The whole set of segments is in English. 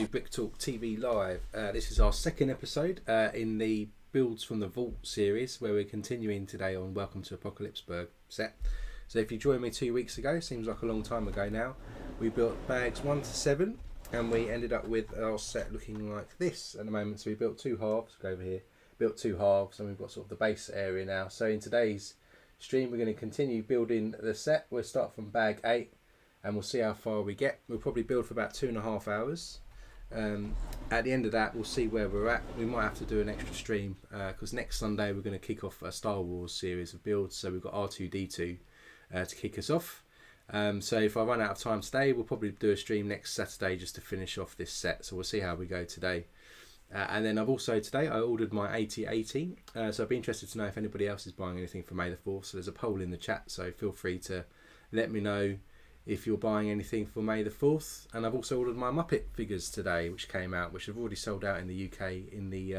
to Brick Talk TV Live. This is our second episode in the Builds from the Vault series, where we're continuing today on Welcome to Apocalypseburg set. So if you joined me 2 weeks ago, seems like a long time ago now, we built bags 1 to 7 and we ended up with our set looking like this at the moment. So we built 2 halves, go over here, built 2 halves, and we've got sort of the base area now. So in today's stream we're going to continue building the set. We'll start from bag 8 and we'll see how far we get. We'll probably build for about 2.5 hours. At the end of that we'll see where we're at. We might have to do an extra stream because next Sunday we're going to kick off a Star Wars series of builds. So we've got R2-D2 to kick us off. So if I run out of time today, we'll probably do a stream next Saturday just to finish off this set. So we'll see how we go today. And then I've also today I ordered my AT-AT. So I'd be interested to know if anybody else is buying anything for May the 4th. So there's a poll in the chat, so feel free to let me know if you're buying anything for May the 4th. And I've also ordered my Muppet figures today, which came out, which have already sold out in the UK in the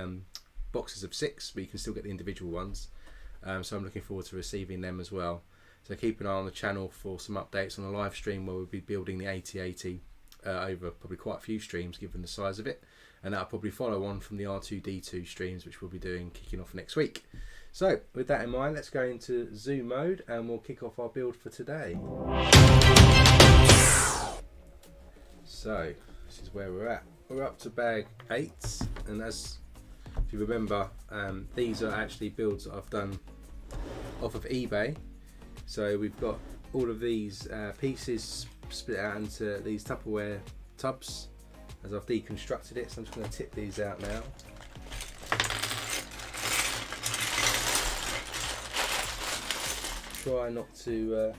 boxes of 6, but you can still get the individual ones. So I'm looking forward to receiving them as well. So keep an eye on the channel for some updates on a live stream where we'll be building the AT-AT over probably quite a few streams given the size of it. And that'll probably follow on from the R2-D2 streams, which we'll be doing kicking off next week. So with that in mind, let's go into zoom mode and we'll kick off our build for today. So this is where we're at. We're up to bag 8, and as if you remember, these are actually builds that I've done off of eBay. So we've got all of these pieces split out into these Tupperware tubs as I've deconstructed it. So I'm just going to tip these out now. Try not to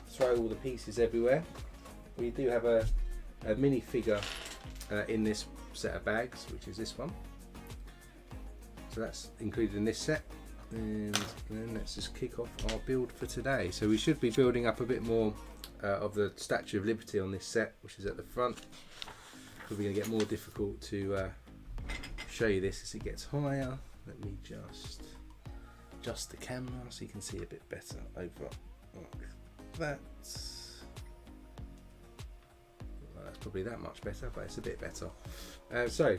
throw all the pieces everywhere. We do have a mini figure in this set of bags, which is this one. So that's included in this set. And then let's just kick off our build for today. So we should be building up a bit more of the Statue of Liberty on this set, which is at the front. Probably going to get more difficult to show you this as it gets higher. Let me just adjust the camera so you can see a bit better over like that. Well, that's probably that much better, but it's a bit better. So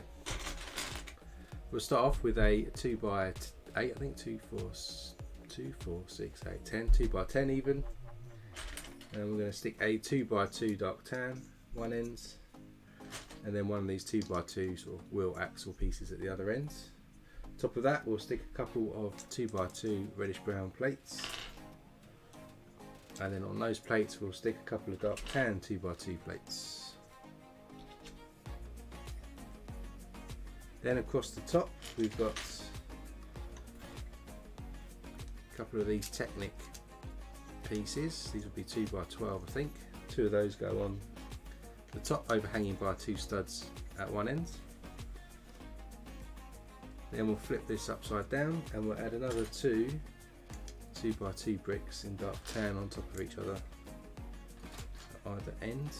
we'll start off with a 2x8, I think 2, 4, 6, 8, 10, 2x10 even. And we're going to stick a 2x2 dark tan one end, and then one of these 2x2 sort of wheel axle pieces at the other end. Top of that we'll stick a couple of 2x2 reddish brown plates, and then on those plates we'll stick a couple of dark tan 2x2 plates. Then across the top we've got a couple of these Technic pieces. These will be 2x12 I think. 2 of those go on the top, overhanging by 2 studs at one end. Then we'll flip this upside down and we'll add another 2 2x2 bricks in dark tan on top of each other at either end.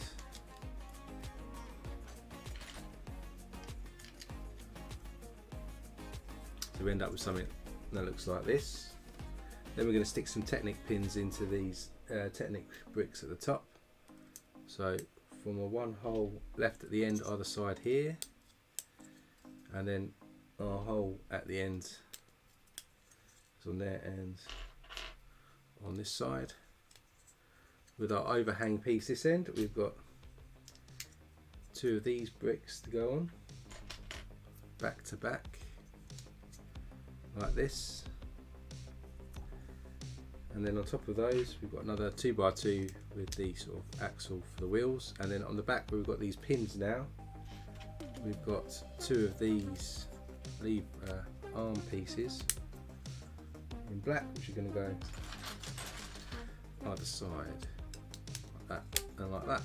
So we end up with something that looks like this. Then we're going to stick some Technic pins into these Technic bricks at the top. So from a 1 hole left at the end either side here, and then our hole at the end is on there and on this side. With our overhang piece this end, we've got 2 of these bricks to go on back to back like this. And then on top of those we've got another 2x2 with the sort of axle for the wheels, and then on the back we've got these pins now. We've got 2 of these arm pieces in black, which are going to go either side like that and like that.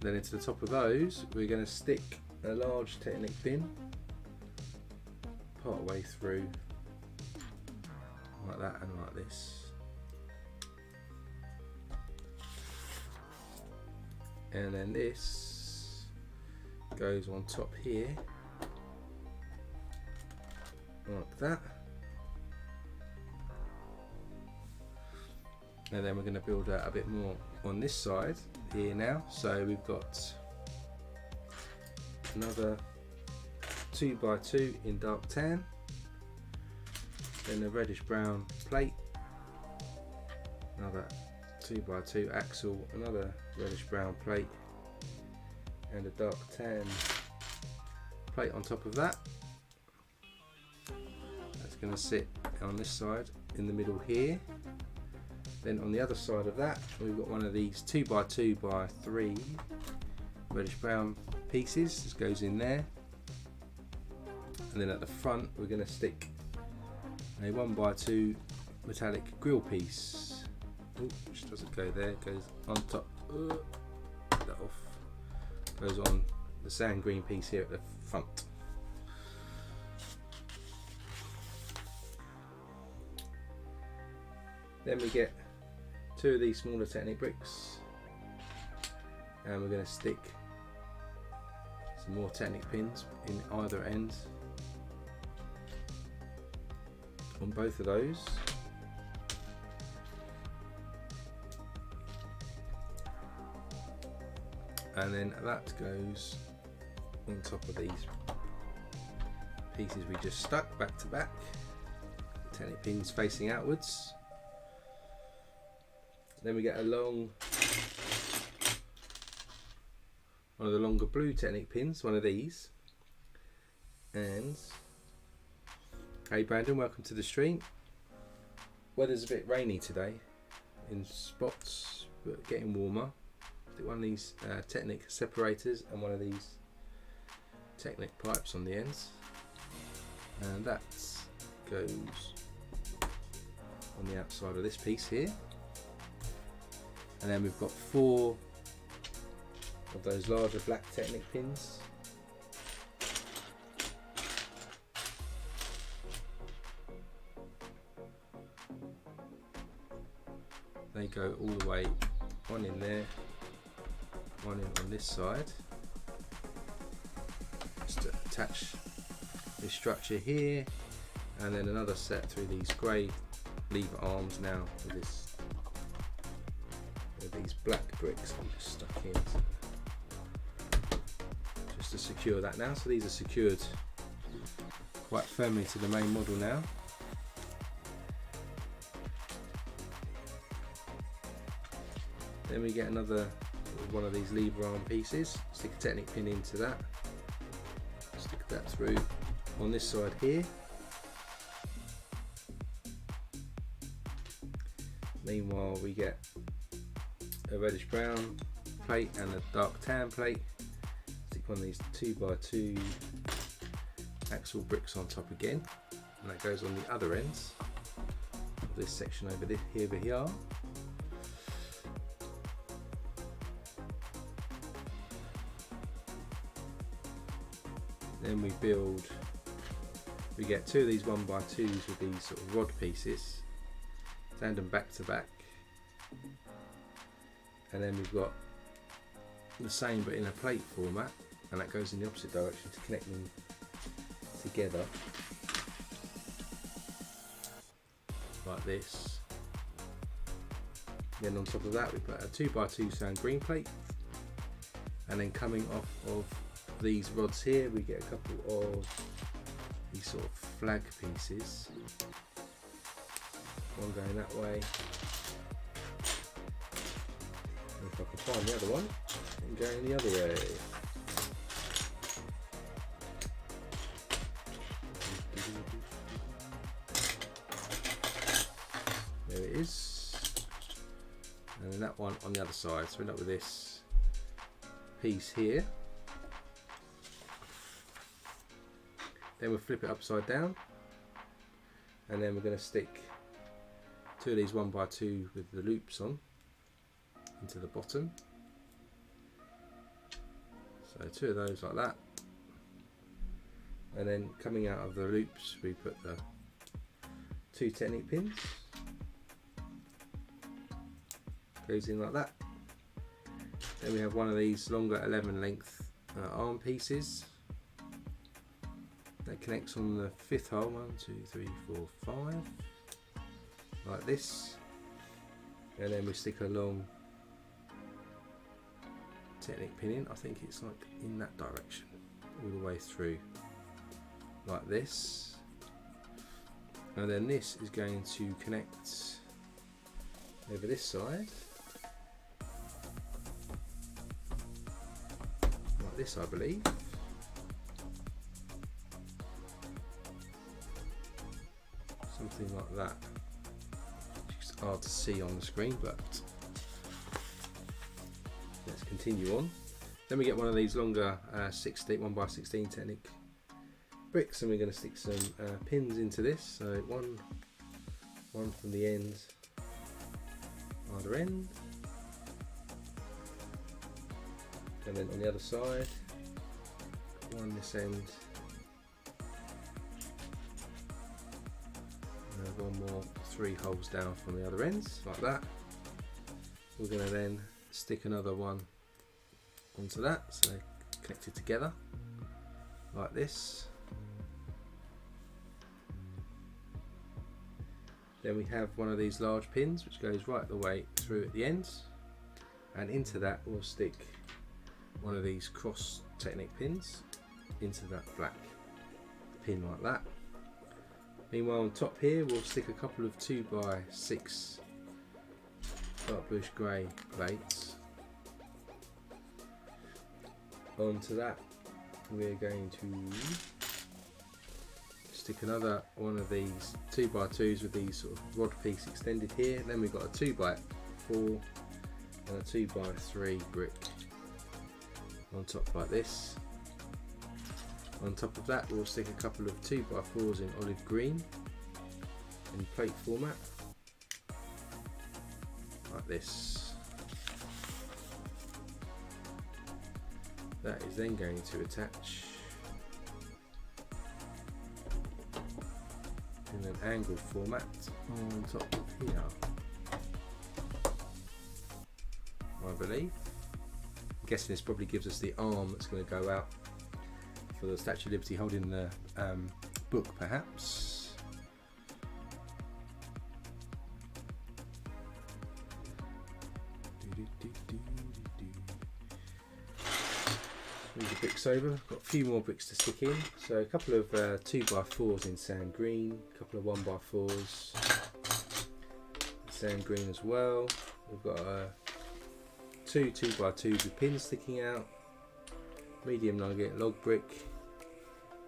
Then into the top of those we're going to stick a large Technic pin part way through like that and like this. And then this goes on top here like that. And then we're going to build out a bit more on this side here now. So we've got another 2x2 in dark tan, then a reddish brown plate, another 2x2 axle, another reddish brown plate, and a dark tan plate on top of that. That's going to sit on this side in the middle here. Then on the other side of that, we've got one of these 2x2x3 reddish brown pieces. This goes in there. And then at the front, we're going to stick a 1x2 metallic grill piece. Ooh, which doesn't go there, it goes on top. Get that off. Goes on the sand green piece here at the front. Then we get 2 of these smaller Technic bricks, and we're going to stick some more Technic pins in either end on both of those. And then that goes on top of these pieces we just stuck back to back, Technic pins facing outwards. Then we get a long, one of the longer blue Technic pins, one of these. And hey Brandon, welcome to the stream. Weather's a bit rainy today in spots, but getting warmer. Stick one of these Technic separators and one of these Technic pipes on the ends, and that goes on the outside of this piece here. And then we've got 4 of those larger black Technic pins. They go all the way, one in there, one in on this side, just to attach this structure here, and then another set through these grey lever arms now with this, with these black bricks I'm just stuck in just to secure that now. So these are secured quite firmly to the main model now. Then we get another one of these lever arm pieces, stick a Technic pin into that, stick that through on this side here. Meanwhile we get a reddish brown plate and a dark tan plate, stick one of these 2x2 axle bricks on top again, and that goes on the other ends of this section over here. Then we get 2 of these 1x2s with these sort of rod pieces, stand them back to back, and then we've got the same but in a plate format, and that goes in the opposite direction to connect them together like this. Then on top of that we put a 2x2 sand green plate, and then coming off of these rods here we get a couple of these sort of flag pieces, one going that way, and if I can find the other one, and going the other way. There it is, and then that one on the other side. So we end up with this piece here. Then we'll flip it upside down, and then we're going to stick 2 of these 1x2 with the loops on into the bottom. So 2 of those like that, and then coming out of the loops we put the 2 Technic pins, goes in like that. Then we have one of these longer 11 length arm pieces that connects on the 5th hole, 1, 2, 3, 4, 5, like this, and then we stick a long Technic pin in. I think it's like in that direction. all the way through like this, and then this is going to connect over this side like this, I believe. Something like that. It's hard to see on the screen, but let's continue on. Then we get one of these longer 1x16 Technic bricks, and we're going to stick some pins into this. So one from the end, either end, and then on the other side, one this end, and one more, 3 holes down from the other ends, like that. We're going to then stick another one onto that, so they're connected together like this. Then we have one of these large pins which goes right the way through at the ends, and into that we'll stick one of these cross Technic pins into that black pin like that. Meanwhile, on top here we'll stick a couple of 2x6 dark bluish grey plates. Onto that we're going to stick another one of these 2x2s with these sort of rod piece extended here. Then we've got a 2x4 and a 2x3 brick on top like this. On top of that we'll stick a couple of 2x4s in olive green in plate format like this. That is then going to attach in an angled format on top of here, I believe. I'm guessing this probably gives us the arm that's going to go out for the Statue of Liberty holding the book, perhaps. Move the bricks over. Got a few more bricks to stick in. So a couple of 2x4s in sand green, a couple of 1x4s in sand green as well. We've got two 2x2s with pins sticking out, medium nugget log brick,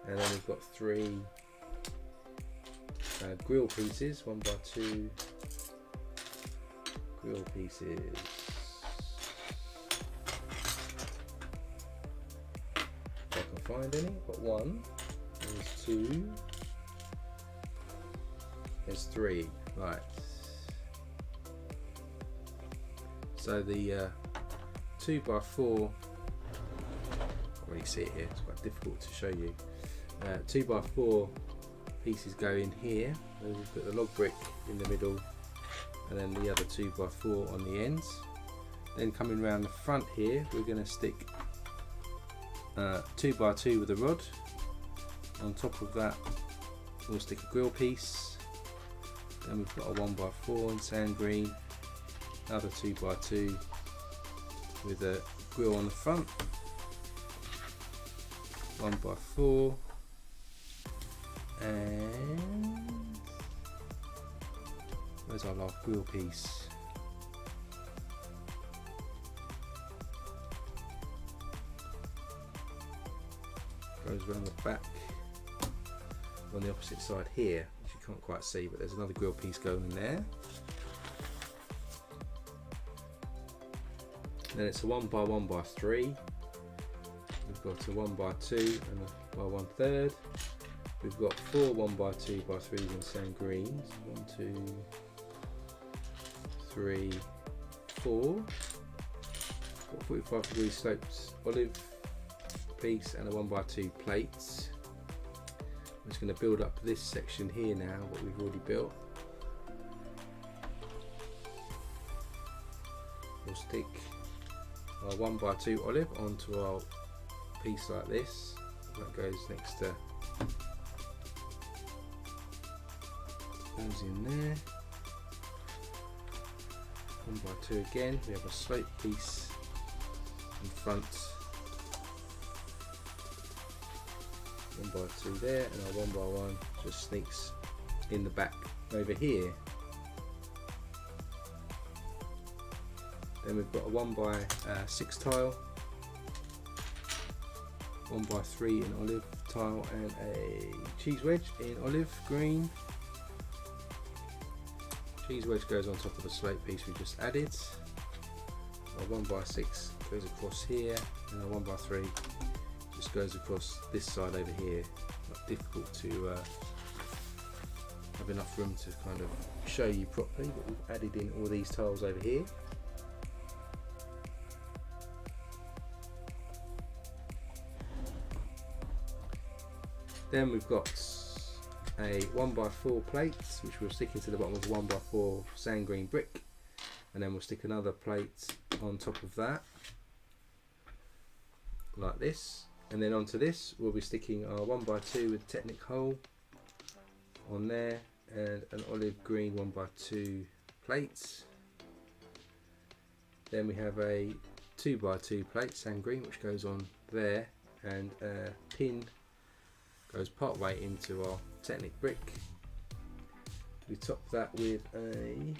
and then we've got 3 grill pieces, 1x2 grill pieces. If I can find any, got 1, there's 2, there's 3, right. So the 2x4, can't really see it here, it's quite difficult to show you. 2x4 pieces go in here, and we've got the log brick in the middle, and then the other 2x4 on the ends. Then coming around the front here, we're going to stick 2x2 with a rod. On top of that, we'll stick a grill piece. Then we've got a 1x4 in sand green, another 2x2 with a grill on the front, 1x4, and where's our last grill piece? Goes around the back on the opposite side here, which you can't quite see, but there's another grill piece going in there. Then it's a 1x1x3. We've got a 1x2 and a 1/3. We've got 4 1x2x3s in sand greens. 1, 2, 3, 4. Got 45-degree sloped olive piece and a 1x2 plate. I'm just going to build up this section here now, what we've already built. We'll stick our 1x2 olive onto our piece like this. That goes next to, goes in there. 1x2 again. We have a slope piece in front 1x2 there, and our 1x1 just sneaks in the back over here. Then we've got a 1x6 tile, 1x3 in olive tile, and a cheese wedge in olive green. Cheese wedge goes on top of the slope piece we just added. Our 1x6 goes across here, and our 1x3 just goes across this side over here. Not difficult to have enough room to kind of show you properly, but we've added in all these tiles over here. Then we've got a 1x4 plate, which we'll stick into the bottom of a 1x4 sand green brick, and then we'll stick another plate on top of that, like this. And then onto this, we'll be sticking our 1x2 with Technic hole on there, and an olive green 1x2 plate. Then we have a 2x2 plate, sand green, which goes on there, and a pin goes part way into our Technic brick. We top that with a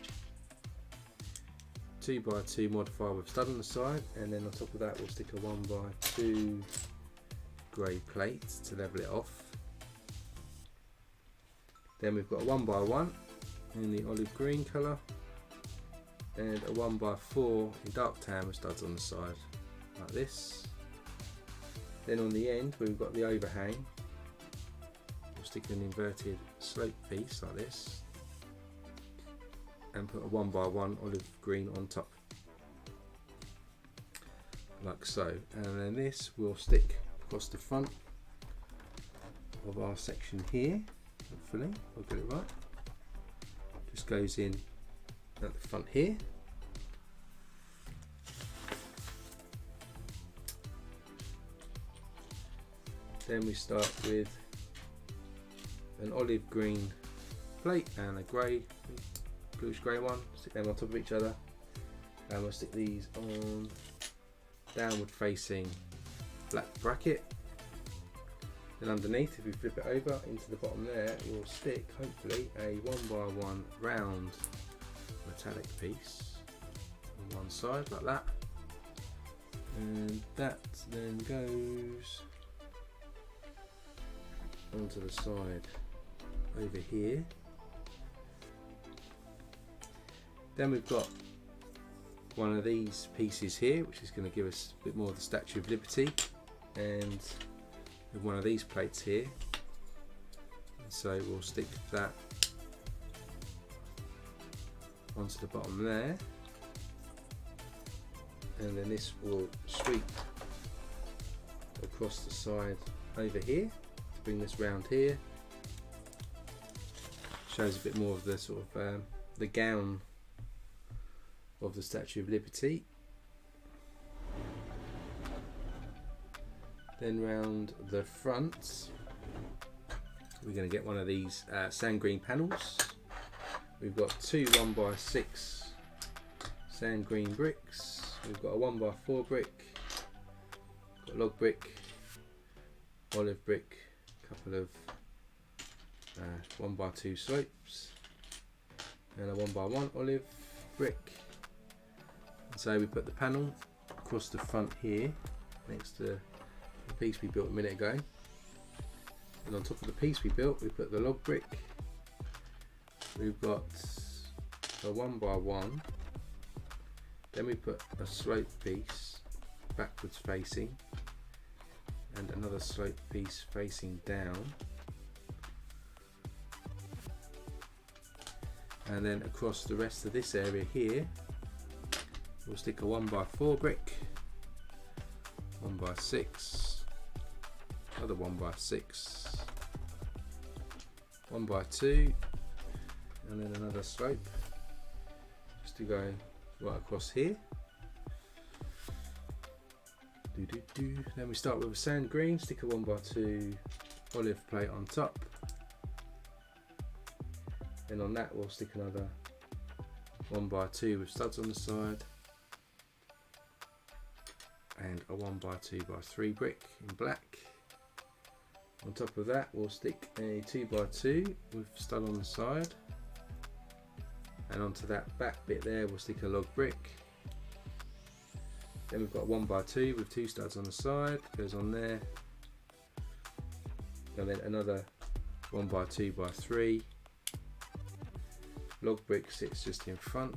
2x2 modifier with stud on the side, and then on top of that we'll stick a 1x2 grey plate to level it off. Then we've got a 1x1 in the olive green colour, and a 1x4 in dark tan with studs on the side, like this. Then on the end we've got the overhang. We'll stick an inverted slope piece like this, and put a 1x1 olive green on top, like so. And then this will stick across the front of our section here. Hopefully I'll get it right. Just goes in at the front here. Then we start with an olive green plate and a grey, bluish grey one. Stick them on top of each other, and we'll stick these on downward facing black bracket. Then underneath, if we flip it over into the bottom there, we'll stick hopefully a 1x1 round metallic piece on one side like that, and that then goes onto the side over here. Then we've got one of these pieces here, which is going to give us a bit more of the Statue of Liberty, and with one of these plates here. So we'll stick that onto the bottom there, and then this will sweep across the side over here to bring this round here. Shows a bit more of the sort of the gown of the Statue of Liberty. Then round the front we're going to get one of these sand green panels. We've got two 1x6 sand green bricks. We've got a 1x4 brick, got log brick, olive brick, a couple of 1x2 slopes, and a 1x1 olive brick. And so we put the panel across the front here next to the piece we built a minute ago, and on top of the piece we built we put the log brick. We've got a 1x1, then we put a slope piece backwards facing and another slope piece facing down, and then across the rest of this area here we'll stick a 1x4 brick, 1x6, another 1x6, 1x2, and then another slope just to go right across here. Then we start with a sand green, stick a 1x2 olive plate on top, then on that we'll stick another 1x2 with studs on the side, and a 1x2x3 brick in black, On top of that we'll stick a 2x2 with stud on the side, and onto that back bit there we'll stick a log brick. Then we've got 1x2 with 2 studs on the side, goes on there, and then another 1x2x3 log brick sits just in front,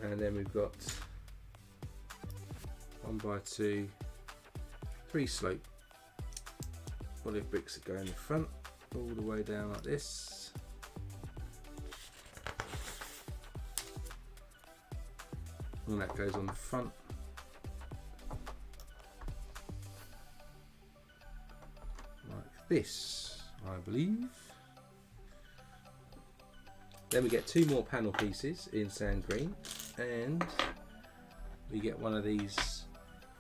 and then we've got 1x2 3 slope olive bricks that go in the front all the way down like this. And that goes on the front. Like this, I believe. Then we get 2 more panel pieces in sand green, and we get one of these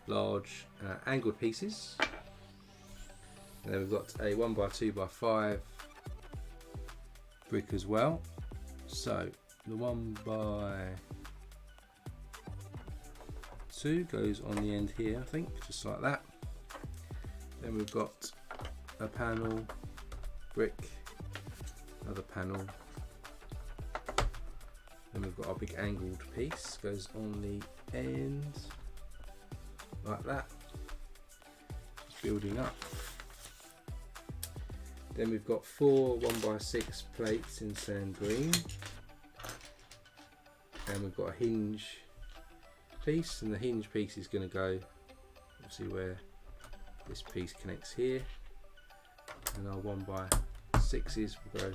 large angled pieces. And then we've got a 1x2x5 brick as well. So the 1x2 goes on the end here, I think, just like that. Then we've got a panel brick, another panel. Then we've got our big angled piece, goes on the end like that, just building up. Then we've got 4 1x6 plates in sand green, and we've got a hinge piece, and the hinge piece is going to go obviously where this piece connects here, and our 1x6s will go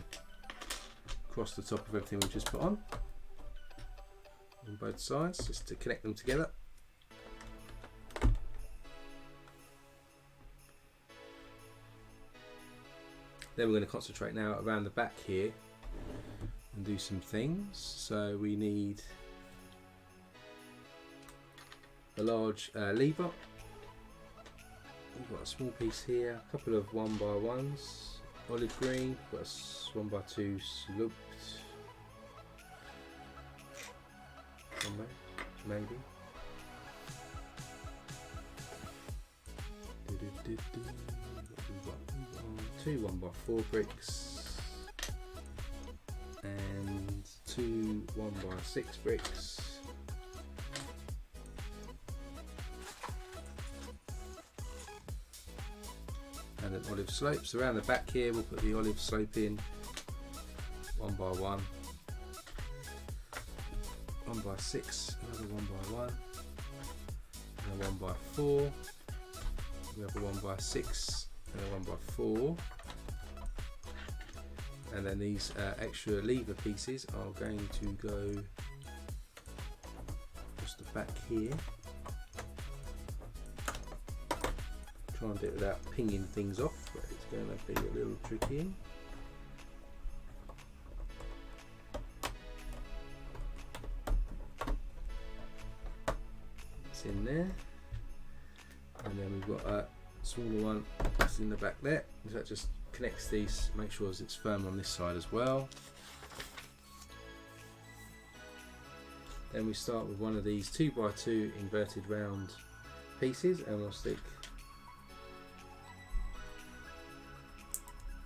across the top of everything we've just put on both sides, just to connect them together. Then we're going to concentrate now around the back here and do some things. So we need a large lever. We've got a small piece here, a couple of 1x1s, olive green, we've got a 1x2 sloped, maybe. We've got 2 1x4 bricks and 2 1x6 bricks. And an olive slope. So around the back here we'll put the olive slope in 1x1, 1x6, another 1x1, and a 1x4. We have a 1x6 and a 1x4. And then these extra lever pieces are going to go just the back here. Try and do it without pinging things off, but it's going to be a little tricky. It's in there, and then we've got a smaller one that's in the back there. So that just connects these, make sure it's firm on this side as well. Then we start with one of these 2x2 inverted round pieces, and we'll stick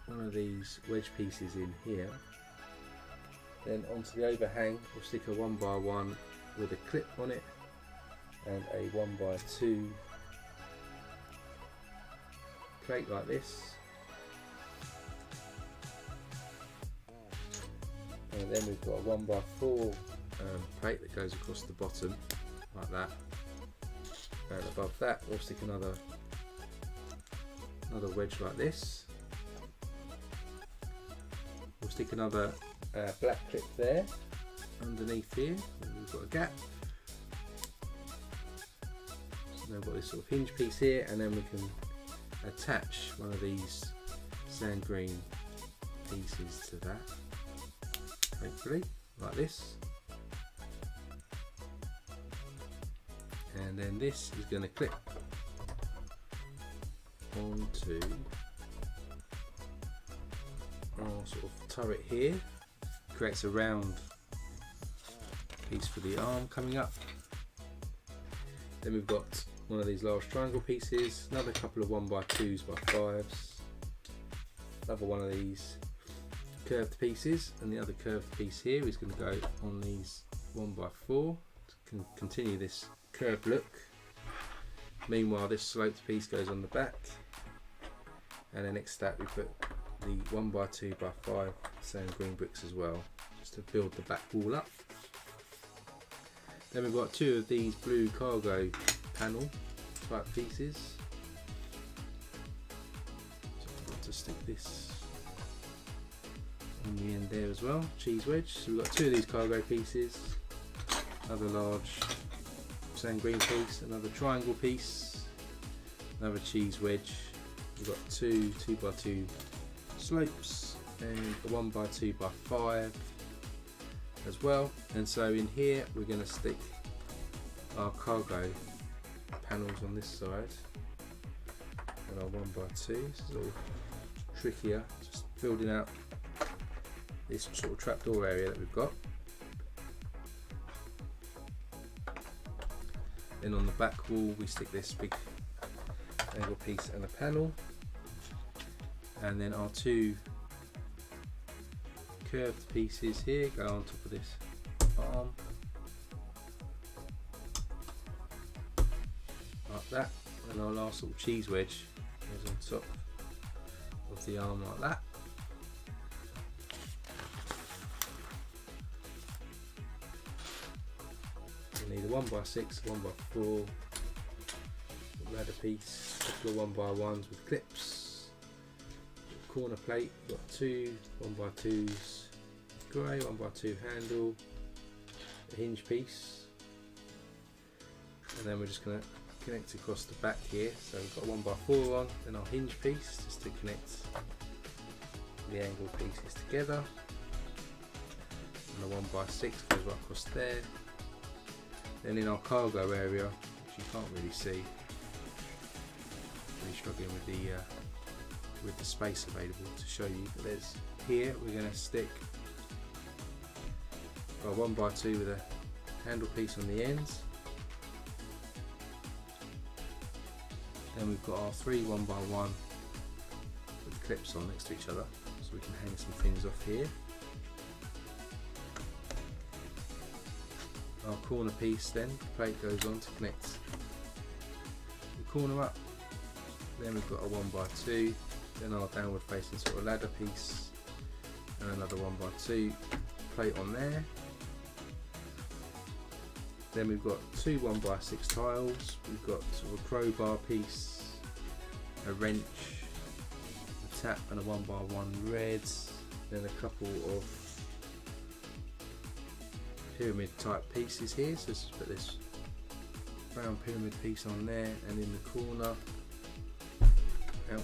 one of these wedge pieces in here. Then onto the overhang we'll stick a 1x1 with a clip on it and a 1x2 plate like this. And then we've got a 1x4 plate that goes across the bottom like that. And above that we'll stick another wedge like this. We'll stick another black clip there underneath here, and we've got a gap. So now we've got this sort of hinge piece here, and then we can attach one of these sand green pieces to that, hopefully like this. And then this is going to clip onto our sort of turret here. Creates a round piece for the arm coming up. Then we've got one of these large triangle pieces, another couple of 1x2s by 5s, another one of these curved pieces, and the other curved piece here is going to go on these 1x4 to continue this curved look. Meanwhile, this sloped piece goes on the back, and then next step we put the 1x2x5 same green bricks as well, just to build the back wall up. Then we've got two of these blue cargo panel type pieces. So I've got to stick this on the end there as well, cheese wedge. So we've got two of these cargo pieces, another large sand green piece, another triangle piece, another cheese wedge. We've got two 2x2 slopes and a 1x2x5 as well. And so in here we're going to stick our cargo panels on this side and our 1x2. This is all trickier, just building out this sort of trapdoor area that we've got. Then on the back wall we stick this big angle piece and a panel, and then our two curved pieces here go on top of this arm like that, and our last little cheese wedge goes on top of the arm like that. We need a 1x6, 1x4 ladder piece, a couple of 1x1s with clips, corner plate, got two 1x2s grey, 1x2 handle, a hinge piece, and then we're just going to connect across the back here. So we've got a 1x4 on, then our hinge piece just to connect the angle pieces together, and the 1x6 goes right across there. Then in our cargo area, which you can't really see, really struggling with the space available to show you, but there's here we're going to stick our 1x2 with a handle piece on the ends. Then we've got our three 1x1 with clips on next to each other, so we can hang some things off here. Our corner piece, then the plate goes on to connect the corner up. Then we've got a 1x2, then our downward facing sort of ladder piece, and another 1x2 plate on there. Then we've got two 1x6 tiles, we've got sort of a crowbar piece, a wrench, a tap and a 1x1 red, then a couple of pyramid type pieces here, so let's put this brown pyramid piece on there, and in the corner, ouch,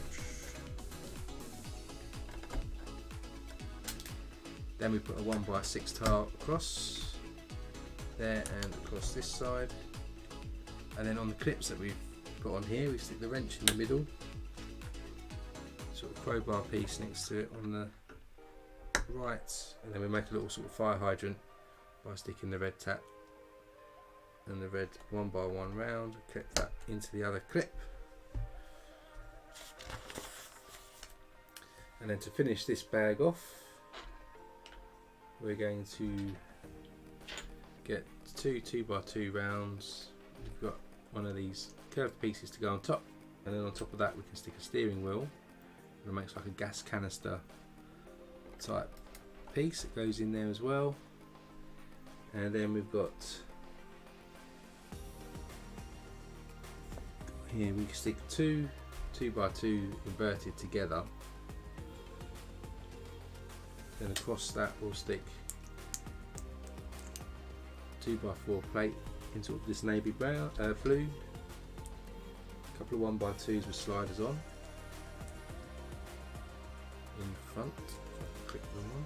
then we put a 1x6 tile across there and across this side, and then on the clips that we've put on here we stick the wrench in the middle, sort of crowbar piece next to it on the right, and then we make a little sort of fire hydrant by sticking the red tap and the red 1x1 round, clip that into the other clip. And then to finish this bag off, we're going to get two 2x2 rounds. We've got one of these curved pieces to go on top, and then on top of that we can stick a steering wheel, and it makes like a gas canister type piece that goes in there as well. And then we've got here, we can stick two 2x2 inverted together, then across that we'll stick 2x4 plate into this navy brown, blue, a couple of 1x2s with sliders on in front. Click them on.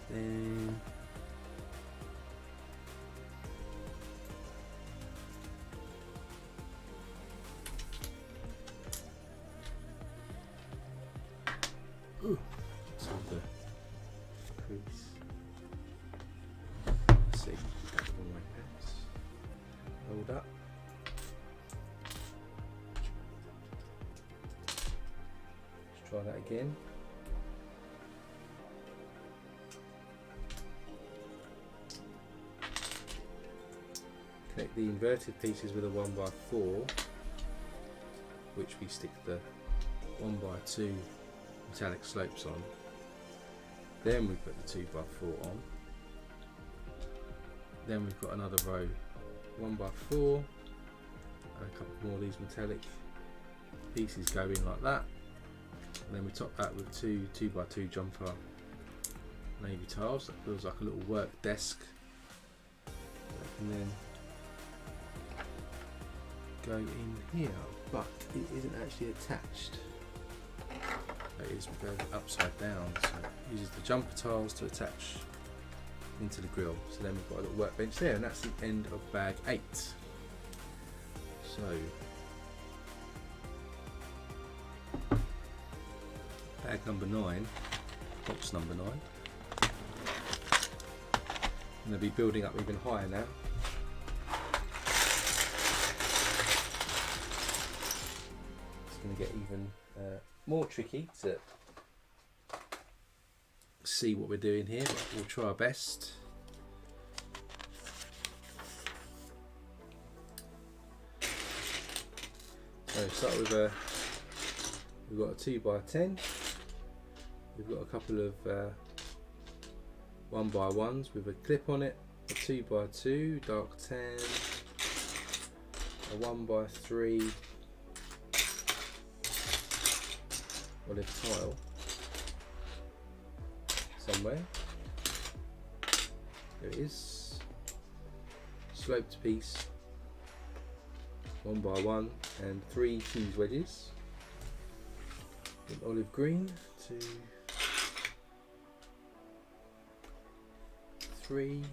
Then so the crease. Let's see, got the wrong way. build up. Let's try that again. Connect the inverted pieces with a 1x4, which we stick the 1x2 metallic slopes on. Then we put the 2x4 on. Then we've got another row 1x4 and a couple more of these metallic pieces go in like that. And then we top that with two 2x2 jumper navy tiles. That feels like a little work desk. And then go in here, but it isn't actually attached. That is, we go upside down, so it uses the jumper tiles to attach into the grill. So then we've got a little workbench there, and that's the end of bag 8. So bag number 9, box number 9. I'm going to be building up even higher now. It's going to get even more tricky to see what we're doing here, but we'll try our best. So start with we've got a 2x10. We've got a couple of 1x1s with a clip on it, a 2x2 dark tan, a 1x3 olive tile somewhere. There it is. Sloped piece, 1x1, and 3 cheese wedges in olive green. 2, 3.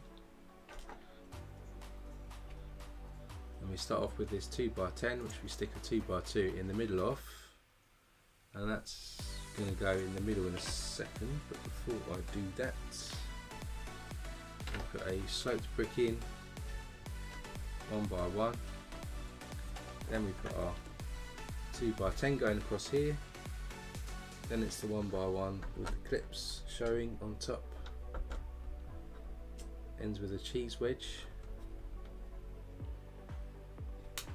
And we start off with this 2x10, which we stick a 2x2 in the middle of, and that's going to go in the middle in a second. But before I do that, I've got a sloped brick in, 1x1. Then we've got our 2x10 going across here. Then it's the 1x1 with the clips showing on top. Ends with a cheese wedge.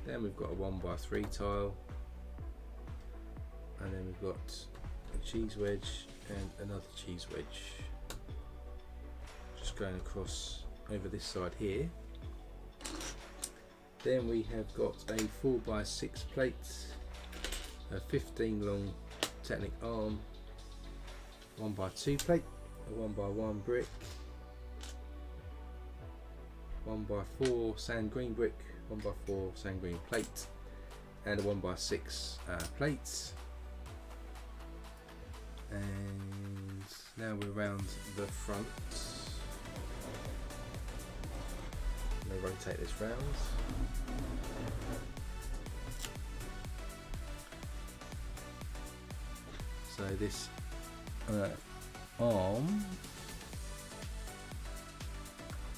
Then we've got a 1x3 tile, and then we've got a cheese wedge and another cheese wedge just going across over this side here. Then we have got a 4x6 plate, a 15 long Technic arm, 1x2 plate, a 1x1 brick, 1x4 sand green brick, 1x4 sand green plate, and a 1x6 plate. And now we're around the front. I'm going to rotate this round. So this arm,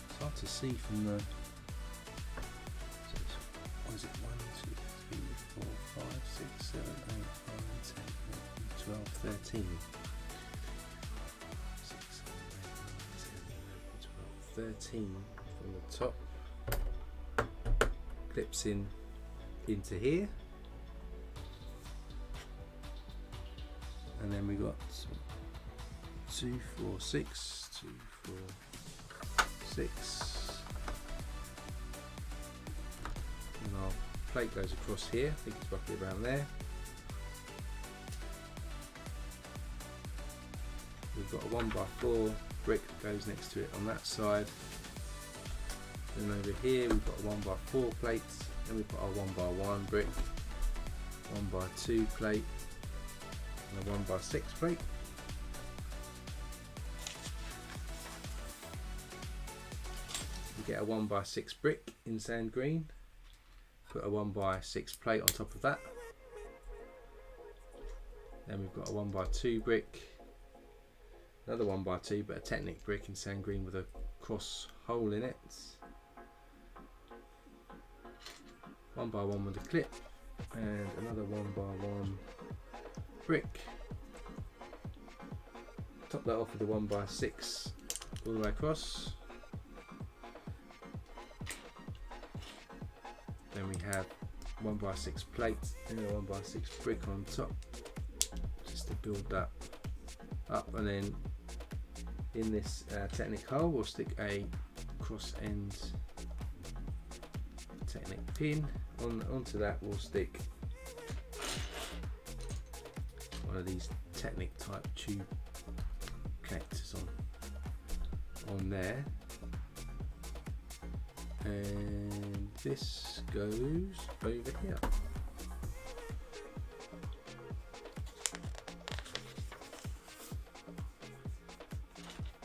it's hard to see from the, so what is it, 1, 2, 3, 4, 5, 6, 7, 8, 9, 10, 11, 12, 13. 6, 7, 8, 9, 10, 11, 12, 13 from the top. Clips in into here. And then we got 2, 4, 6, 2, 4, 6. And our plate goes across here. I think it's roughly around there. We've got a 1x4 brick that goes next to it on that side. Then over here we've got a 1x4 plate. Then we've got our 1x1 brick, 1x2 plate, and a 1x6 plate. We get a 1x6 brick in sand green, put a 1x6 plate on top of that. Then we've got a 1x2 brick, another 1x2 but a Technic brick in sand green with a cross hole in it. 1x1 with a clip, and another 1x1 brick. Top that off with a 1x6 all the way across. Then we have 1x6 plate and a 1x6 brick on top, just to build that up. And then in this Technic hole, we'll stick a cross end Technic pin. Onto that, we'll stick one of these Technic type tube connectors on there, and this goes over here.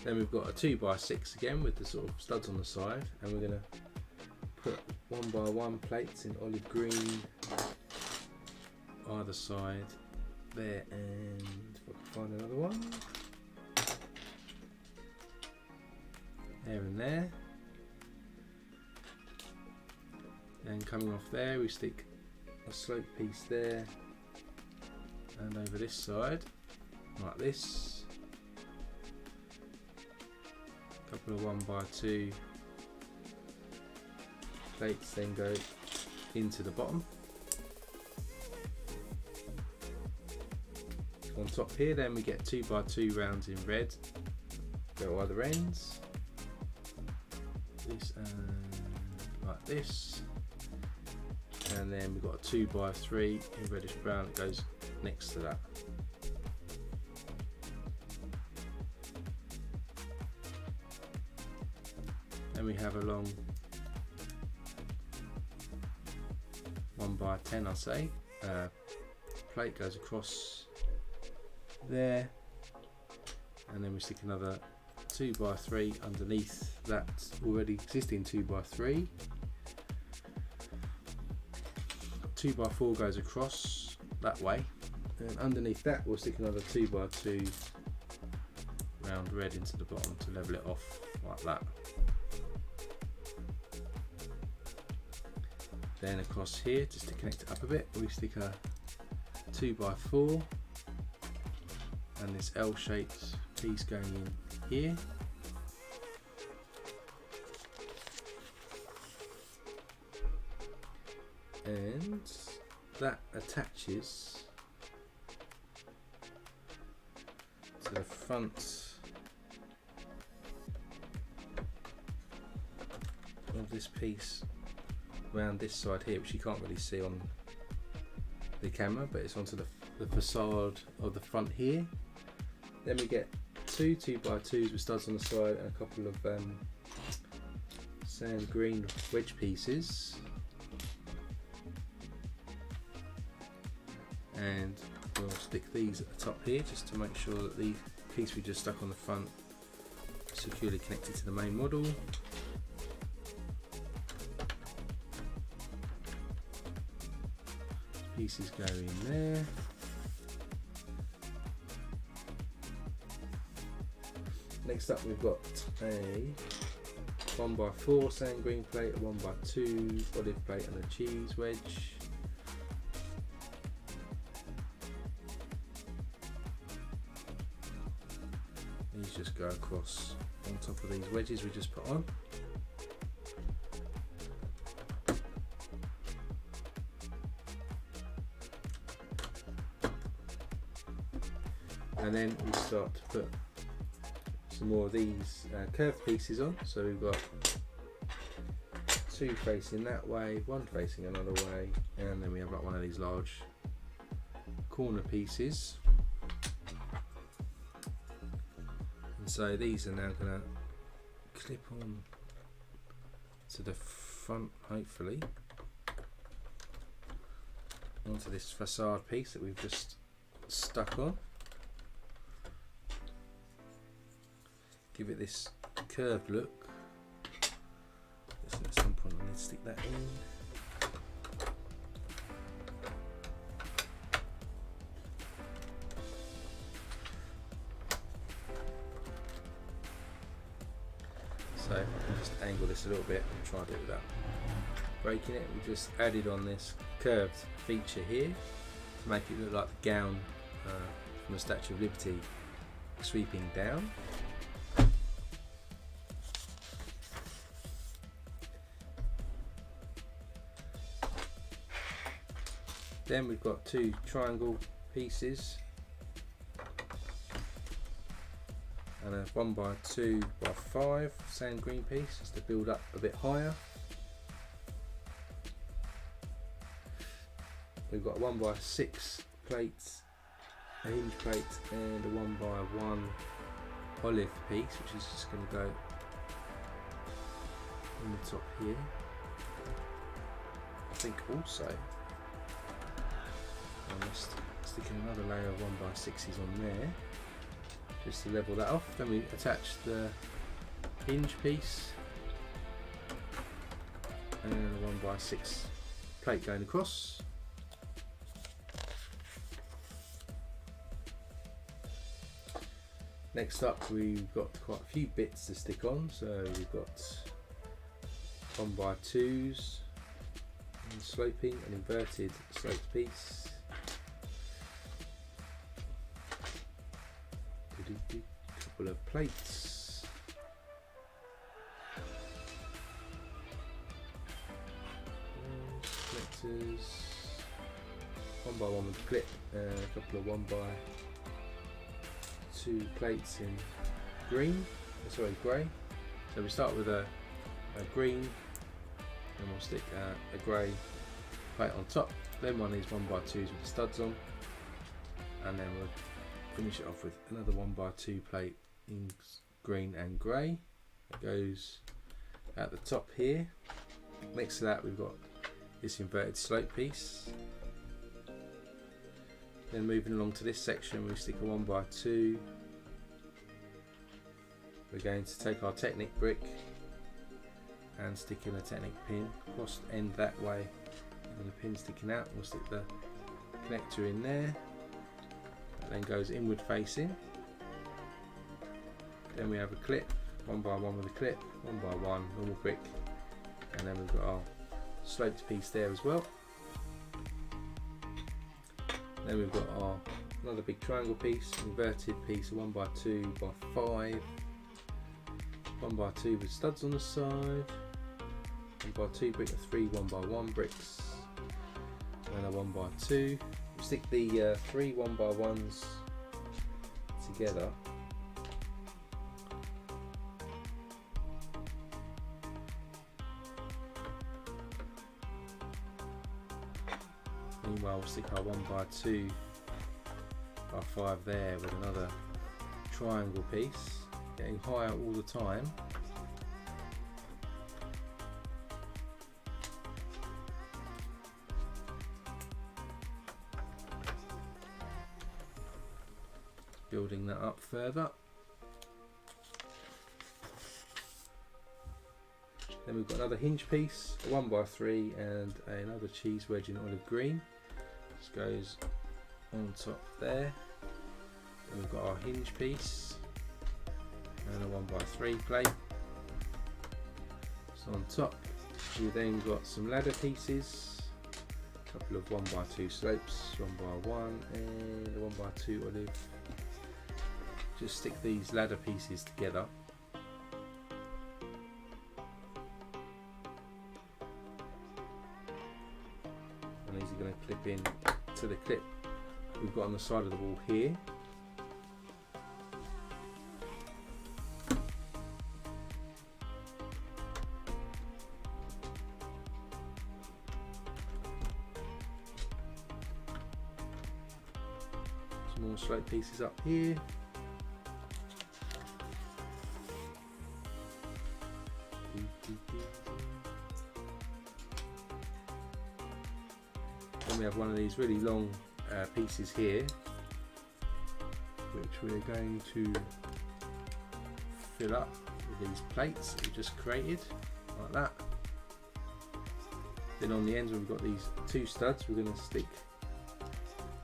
Then we've got a 2x6 again with the sort of studs on the side, and we're going to put 1x1 plates in olive green either side there, and if I can find another one, there and there. And coming off there, we stick a slope piece there, and over this side like this, a couple of 1x2 plates then go into the bottom. On top here, then we get 2x2 rounds in red, go either ends, this and like this, and then we've got a 2x3 in reddish brown that goes next to that. Then we have a long 1x10, I'll say, plate goes across there, and then we stick another 2x3 underneath that already existing 2x3. 2x4 goes across that way, and underneath that we'll stick another 2x2 round red into the bottom to level it off like that. Then across here, just to connect it up a bit, we stick a 2x4 and this L-shaped piece going in here. And that attaches to the front of this piece around this side here, which you can't really see on the camera, but it's onto the facade of the front here. Then we get two 2x2s with studs on the side and a couple of sand green wedge pieces, and we'll stick these at the top here just to make sure that the piece we just stuck on the front is securely connected to the main model. Pieces go in there. Next up, we've got a 1x4 sand green plate, a 1x2 olive plate, and a cheese wedge. These just go across on top of these wedges we just put on. And then we start to put some more of these curved pieces on. So we've got two facing that way, one facing another way, and then we have like one of these large corner pieces. And so these are now going to clip on to the front, hopefully, onto this facade piece that we've just stuck on. Give it this curved look. So at some point I need to stick that in. So I'll just angle this a little bit and try to do that. breaking it. We just added on this curved feature here to make it look like the gown from the Statue of Liberty sweeping down. Then we've got two triangle pieces and a 1x2x5 sand green piece just to build up a bit higher. We've got a 1x6 plate, a hinge plate, and a 1x1 olive piece, which is just going to go on the top here. I think also I'm sticking another layer of 1x6s on there just to level that off. Then we attach the hinge piece and a 1x6 plate going across. Next up, we've got quite a few bits to stick on, so we've got 1x2s and sloping, an inverted sloped piece, couple of plates, connectors, 1x1 with a clip, a couple of 1x2 plates in grey. So we start with a green, and we'll stick a grey plate on top. Then one of these 1x2s with the studs on, and then we'll finish it off with another 1x2 plate in green and grey. It goes at the top here. Next to that, we've got this inverted slope piece. Then moving along to this section, we stick a 1x2. We're going to take our Technic brick and stick in a Technic pin, crossed end that way, and the pin sticking out. We'll stick the connector in there. That then goes inward facing. Then we have a clip, 1x1 with a clip, 1x1 normal brick, and then we've got our sloped piece there as well. Then we've got our another big triangle piece, inverted piece, 1x2x5, 1x2 with studs on the side, 1x2 brick of 3 1x1 bricks, and a 1x2. We stick the 3 1x1s together. Meanwhile, we'll stick our 1x2x5 there with another triangle piece, getting higher all the time. Building that up further. Then we've got another hinge piece, a 1x3 and another cheese wedge in olive green. This goes on top there. Then we've got our hinge piece and a 1x3 plate. So on top, we've then got some ladder pieces, a couple of 1x2 slopes, 1x1 and a 1x2 olive. Just stick these ladder pieces together. And these are going to clip in to the clip we've got on the side of the wall here. Some more slope pieces up here. Then we have one of these really long pieces here, which we're going to fill up with these plates that we just created, like that. Then on the ends, we've got these two studs. We're going to stick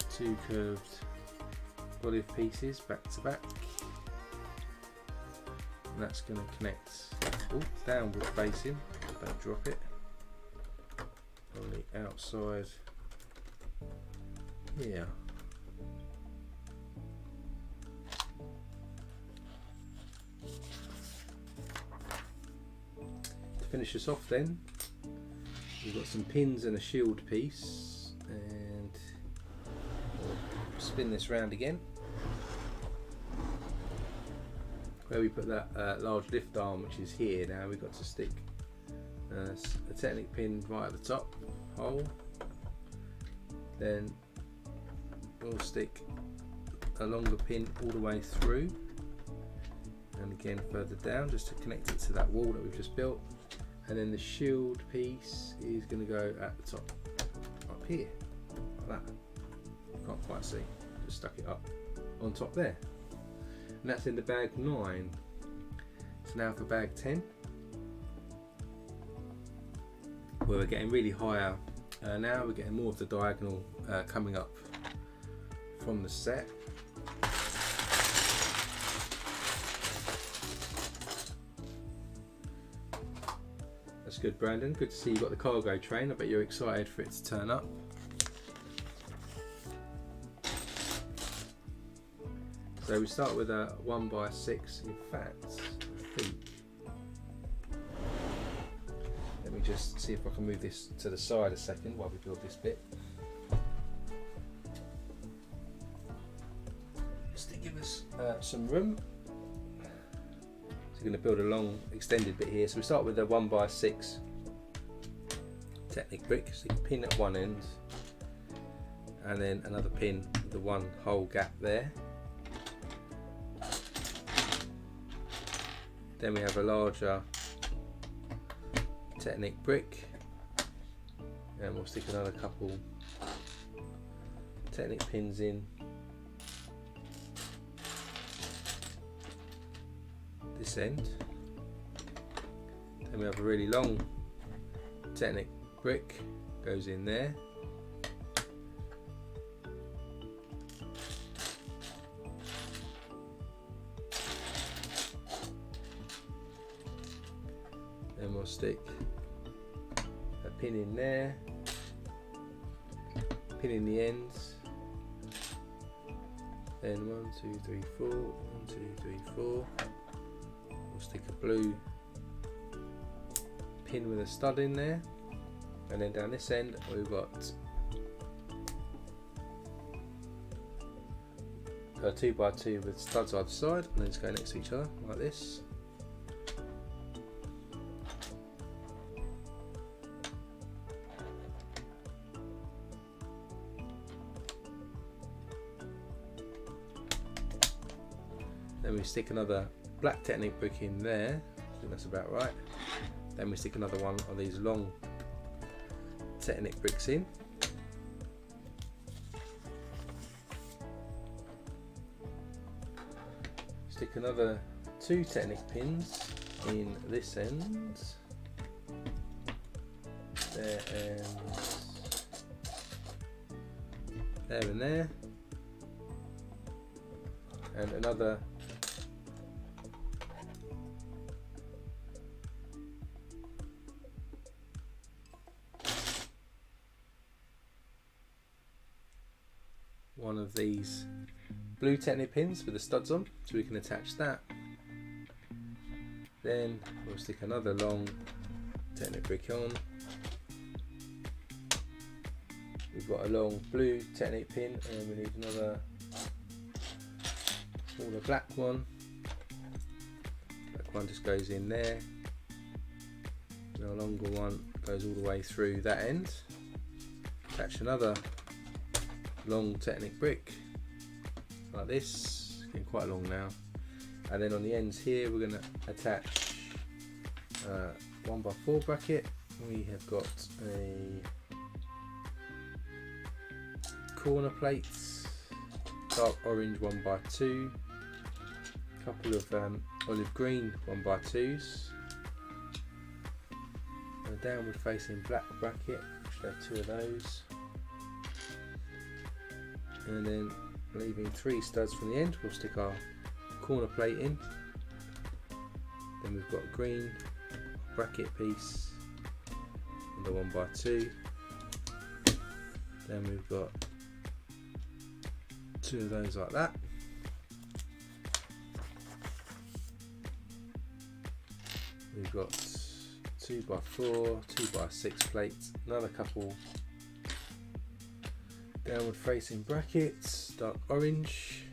two curved olive pieces back to back, and that's going to connect downward facing. Don't drop it. outside here. To finish this off then, we've got some pins and a shield piece, and we'll spin this round again. Where we put that large lift arm, which is here, now we've got to stick a Technic pin right at the top hole. Then we'll stick a longer pin all the way through, and again further down just to connect it to that wall that we've just built. And then the shield piece is going to go at the top, up here, like that. Can't quite see, just stuck it up on top there. And that's in the bag 9. So now for bag 10, where we're getting really higher. Now we're getting more of the diagonal coming up from the set. That's good, Brandon. Good to see you got the cargo train. I bet you're excited for it to turn up. So we start with a 1x6. In fact, I think, let me just see if I can move this to the side a second while we build this bit. Just to give us some room. So we're going to build a long extended bit here. So we start with a 1x6 Technic brick. So you can pin at one end, and then another pin with the one hole gap there. Then we have a larger Technic brick, and we'll stick another couple Technic pins in this end. Then we have a really long Technic brick, goes in there. Then we'll stick a pin in there, pin in the ends, then 1, 2, 3, 4, 1, 2, 3, 4. We'll stick a blue pin with a stud in there, and then down this end we've got a 2x2 with studs either side, and they just go next to each other like this. Then we stick another black Technic brick in there. I think that's about right. Then we stick another one of these long Technic bricks in. Stick another 2 Technic pins in this end. There and there. And another one of these blue Technic pins with the studs on, so we can attach that. Then we'll stick another long Technic brick on. We've got a long blue Technic pin, and we need another smaller black one. Black one just goes in there. And a longer one goes all the way through that end. Attach another long Technic brick like this, getting quite long now, and then on the ends here we're going to attach a 1x4 bracket. We have got a corner plates, dark orange 1x2, a couple of olive green 1x2s, and a downward facing black bracket, should have 2 of those. And then leaving 3 studs from the end, we'll stick our corner plate in. Then we've got a green bracket piece and a 1x2. Then we've got 2 of those like that. We've got 2x4, 2x6 plates, another couple downward facing brackets, dark orange.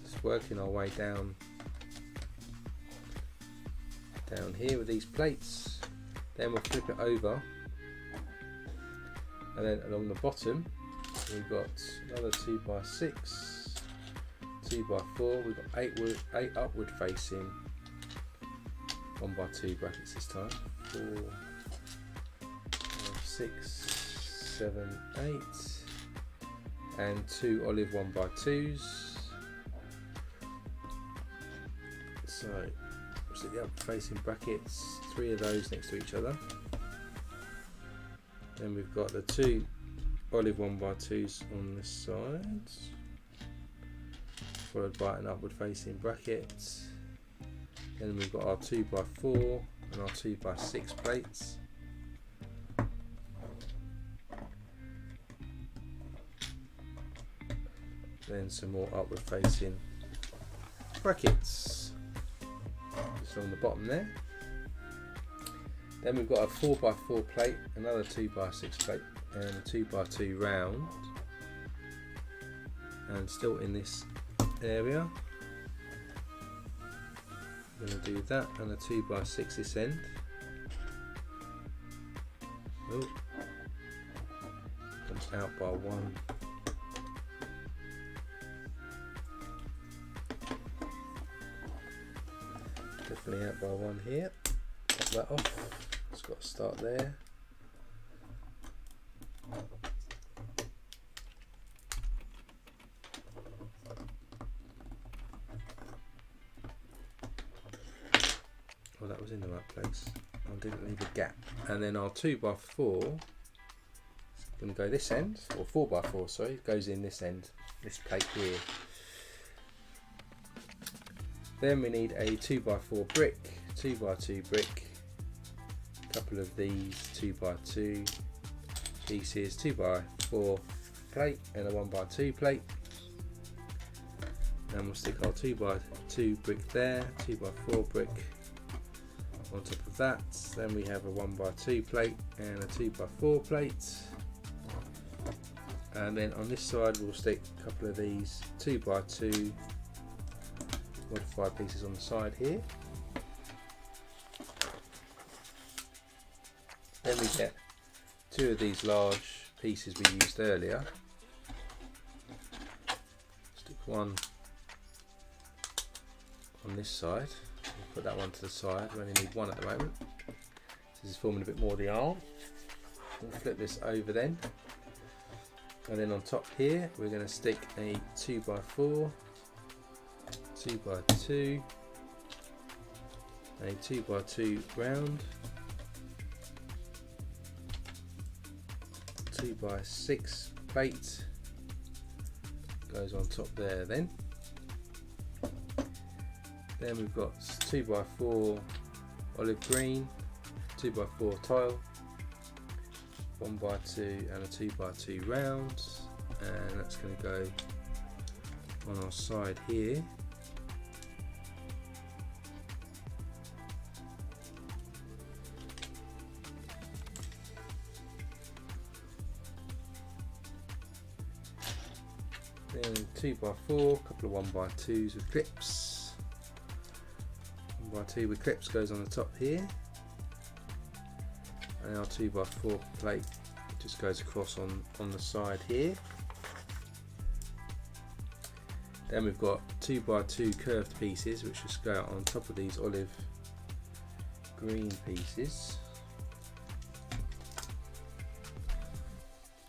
Just working our way down here with these plates. Then we'll flip it over, and then along the bottom we've got another 2x6, 2x4. We've got 8 upward facing 1x2 brackets this time. 4, 5, 6, 7, 8, and 2 olive 1x2s. So we'll stick the upward facing brackets, 3 of those next to each other. Then we've got the 2 olive 1x2s on this side, followed by an upward facing bracket. Then we've got our 2x4 and our 2x6 plates. Then some more upward facing brackets just along the bottom there. Then we've got a 4x4 plate, another 2x6 plate, and a 2x2 round, and still in this area. I'm going to do that and a 2x6 this end. Oh, comes out by 1. Definitely out by 1 here. Pop that off. It's got to start there. Well, that was in the right place. I didn't leave a gap. And then our 2x4 is going to go this end, or 4x4, sorry, goes in this end, this plate here. Then we need a 2x4 brick, 2x2 brick, a couple of these 2x2 pieces, 2x4 plate and a 1x2 plate. And we'll stick our 2x2 brick there, 2x4 brick on top of that. Then we have a 1x2 plate and a 2x4 plate. And then on this side we'll stick a couple of these 2x2 modified pieces on the side here. Then we get 2 of these large pieces we used earlier. Stick one on this side. We'll put that one to the side. We only need 1 at the moment. This is forming a bit more of the arm. We'll flip this over then. And then on top here we're going to stick a 2x4, 2x2, a 2x2 round, 2x6 plate goes on top there then. Then we've got 2x4 olive green, 2x4 tile, 1x2 and a 2x2 round, and that's going to go on our side here. Then 2x4, couple of 1x2s with clips. 1x2 with clips goes on the top here. And our 2x4 plate just goes across on the side here. Then we've got 2x2 curved pieces which just go out on top of these olive green pieces.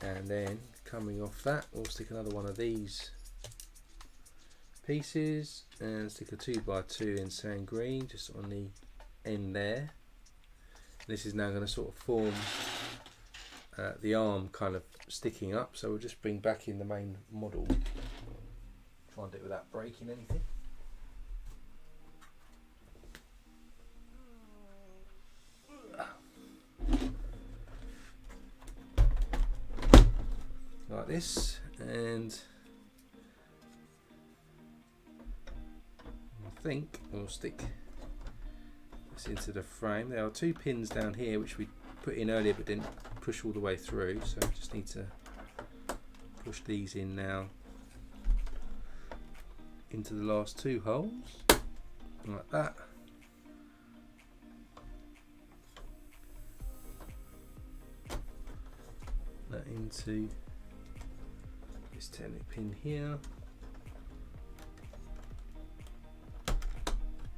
And then coming off that we'll stick another one of these pieces and stick a 2x2 in sand green just on the end there. This is now going to sort of form the arm kind of sticking up, so we'll just bring back in the main model. Try and do it without breaking anything. like this, and I think we'll stick this into the frame. There are 2 pins down here which we put in earlier but didn't push all the way through, so we just need to push these in now into the last 2 holes, like that. That into this technic pin here,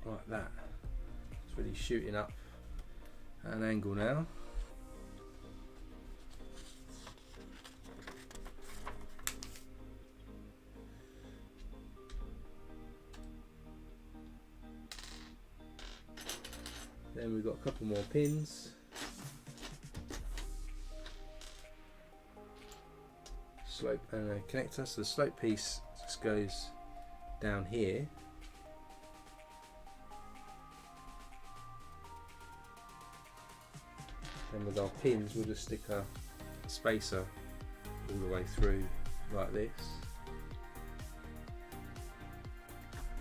like that. It's really shooting up at an angle now. Then we've got a couple more pins. Slope and a connector. So the slope piece just goes down here. And with our pins, we'll just stick a spacer all the way through like this.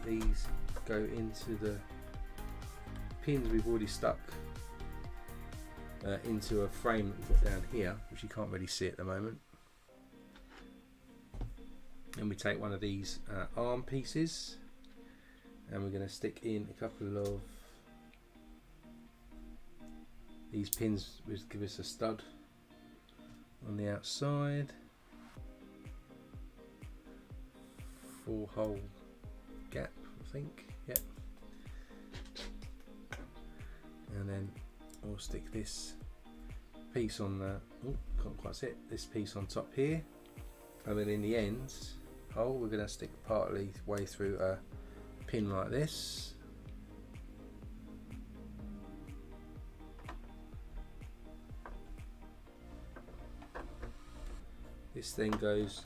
These go into the pins we've already stuck into a frame that we've got down here, which you can't really see at the moment. And we take one of these arm pieces and we're going to stick in a couple of these pins, which give us a stud on the outside, 4-hole gap, I think. Yep. And then we'll stick this piece on the, oh, can't quite see it, this piece on top here, and then in the end hole we're going to stick partly way through a pin like this. This then goes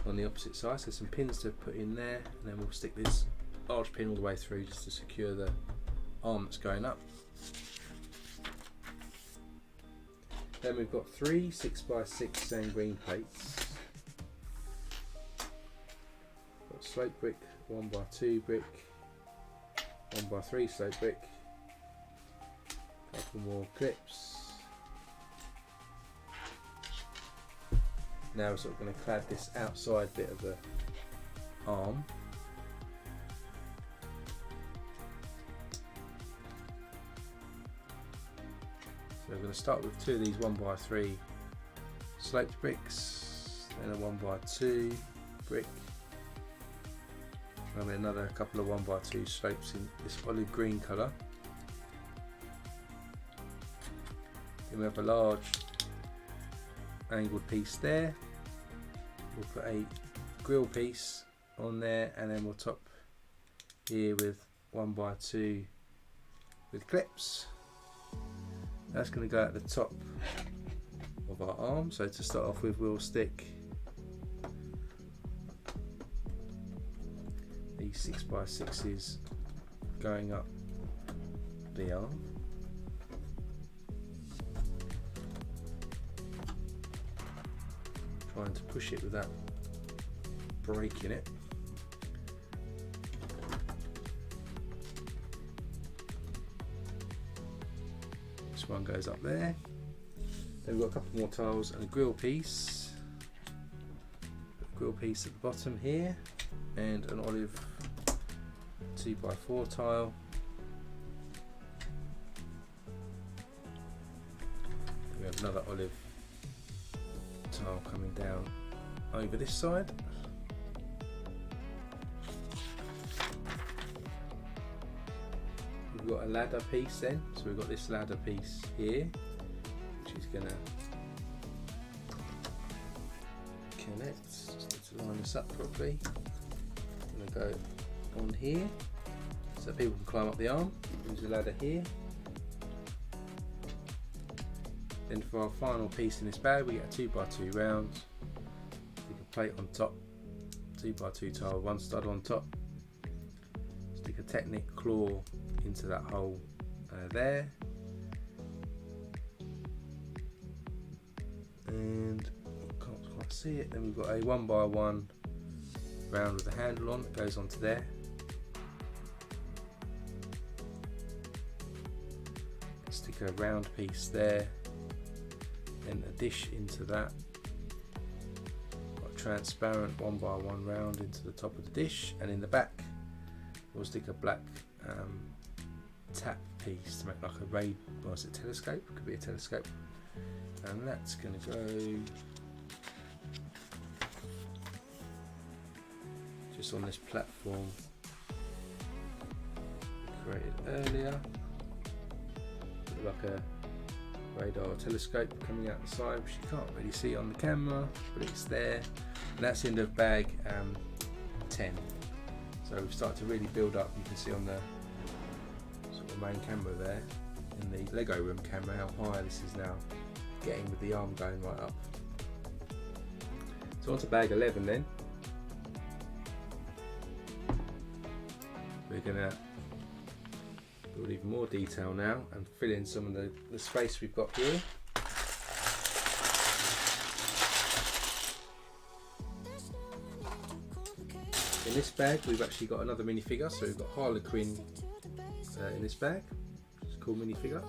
on the opposite side, so some pins to put in there, and then we'll stick this large pin all the way through just to secure the arm that's going up. Then we've got 3 6x6 sand green plates. Got slope brick, 1x2 brick, 1x3 slope brick, couple more clips. Now we're sort of going to clad this outside bit of the arm. So we're going to start with 2 of these 1x3 sloped bricks, then a 1x2 brick, and then another couple of 1x2 slopes in this olive green colour. Then we have a large angled piece there. We'll put a grill piece on there, and then we'll top here with 1x2 with clips. That's going to go at the top of our arm. So to start off with, we'll stick these 6x6s going up the arm. Trying to push it without breaking it. This one goes up there. Then we've got a couple more tiles and a grill piece. A grill piece at the bottom here, and an olive 2x4 tile. We have another olive tile coming down over this side. We've got a ladder piece then, so we've got this ladder piece here, which is going to connect. Just need to line this up properly. I'm going to go on here so people can climb up the arm. Use a ladder here. Then for our final piece in this bag, we get a 2x2 round. Stick a plate on top, 2x2 tile, 1 stud on top. Stick a Technic claw into that hole there. And can't see it. Then we've got a 1x1 round with a handle on that goes onto there. Stick a round piece there, then a dish into that. Got a transparent 1x1 round into the top of the dish, and in the back we'll stick a black tap piece to make like a ray, what is it, telescope? Could be a telescope. And that's going to go just on this platform we created earlier. Like a radar or telescope coming out the side, which you can't really see on the camera, but it's there. And that's in the bag 10. So we've started to really build up. You can see on the sort of main camera there, in the Lego room camera, how high this is now getting with the arm going right up. So on to bag 11 then. We're going to build even more detail now and fill in some of the space we've got here. In this bag we've actually got another minifigure, so we've got Harlequin in this bag, which is a cool minifigure.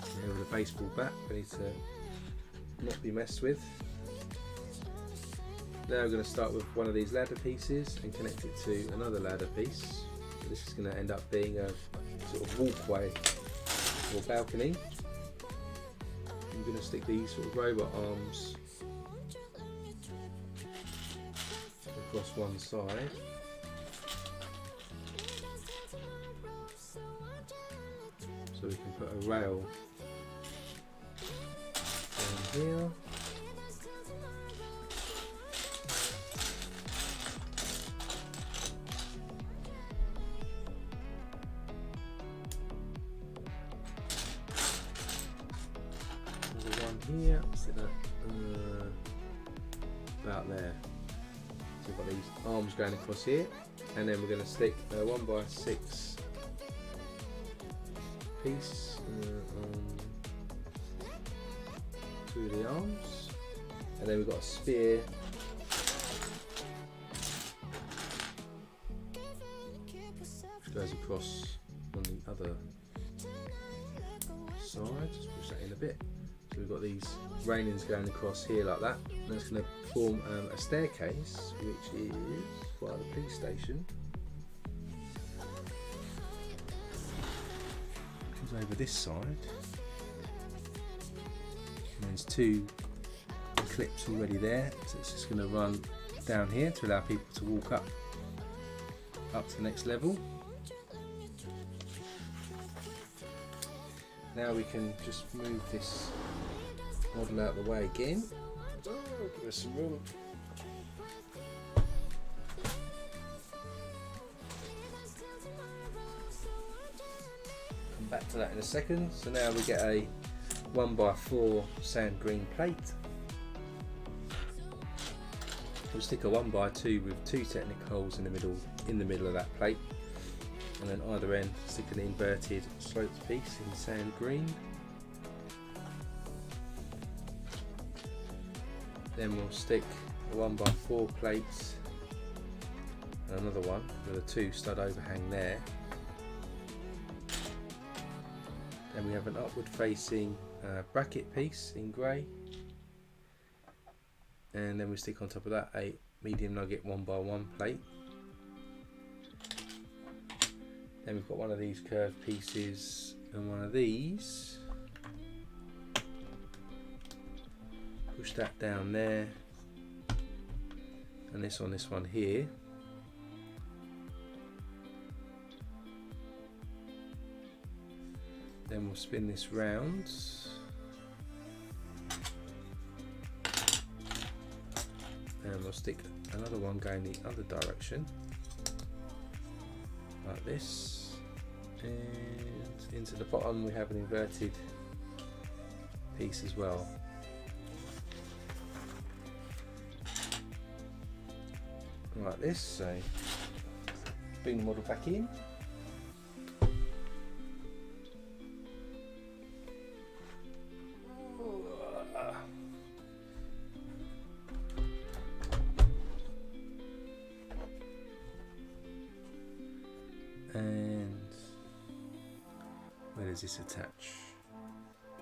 There with a baseball bat, ready to not be messed with. Now we're going to start with one of these ladder pieces and connect it to another ladder piece. So this is going to end up being a sort of walkway or balcony. I'm going to stick these sort of robot arms across one side. So we can put a rail down here. Here, so about there. So we've got these arms going across here, and then we're going to stick a 1x6 piece through the arms, and then we've got a spear which goes across on the other side. Just push that in a bit. So we've got these railings going across here like that, and that's going to form a staircase, which is by the police station. Comes over this side, and there's two clips already there, so it's just going to run down here to allow people to walk up to the next level. Now we can just move this model out of the way again. Oh, give us some room. Come back to that in a second. So now we get a 1x4 sand green plate. We'll stick a 1x2 with two Technic holes in the middle of that plate, and then either end stick an inverted sloped piece in sand green. Then we'll stick a 1x4 plate and another one with a 2 stud overhang there. Then we have an upward facing bracket piece in grey, and then we stick on top of that a medium nugget 1x1 plate. Then we've got one of these curved pieces and one of these. Push that down there, and this on this one here. Then we'll spin this round. And we'll stick another one going the other direction, like this. And into the bottom we have an inverted piece as well. Like this, so bring the model back in. does this attach?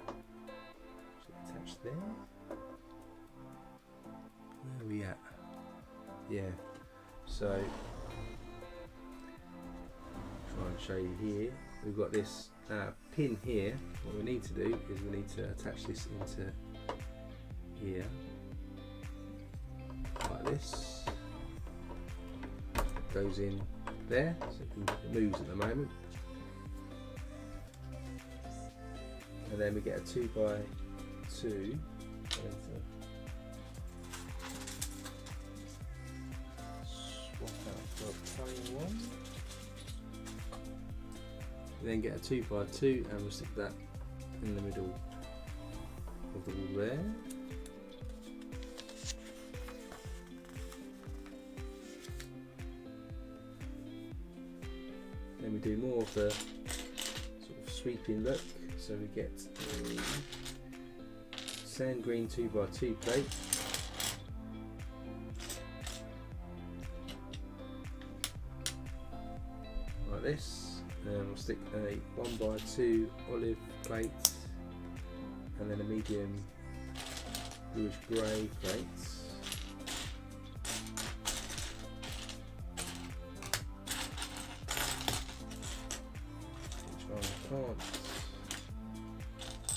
Does it attach there? Where are we at? Yeah, so try and show you here. We've got this pin here. What we need to do is we need to attach this into here like this. It goes in there, so it moves at the moment. And then we get a 2x2. Swap out for a plain one. We then get a 2x2 and we'll stick that in the middle of the wall there. Then we do more of the sort of sweeping look, so we get a sand green 2x2 plate. Like this. And we'll stick a 1x2 olive plate and then a medium bluish grey plate. Which I can't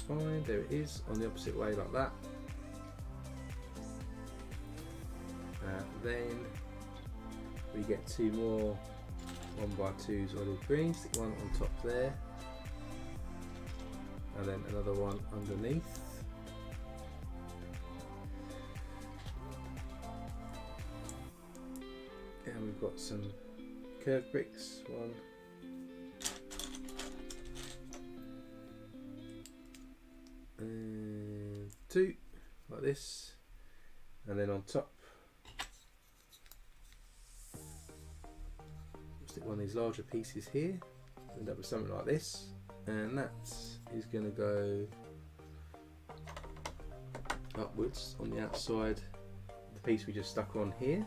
find. There it is, on the opposite way like that. Then we get two more 1x2s olive green, stick one on top there and then another one underneath. And we've got some curved bricks, 1 and 2 like this, and then on top stick one of these larger pieces here, end up with something like this, and that is going to go upwards on the outside of the piece we just stuck on here.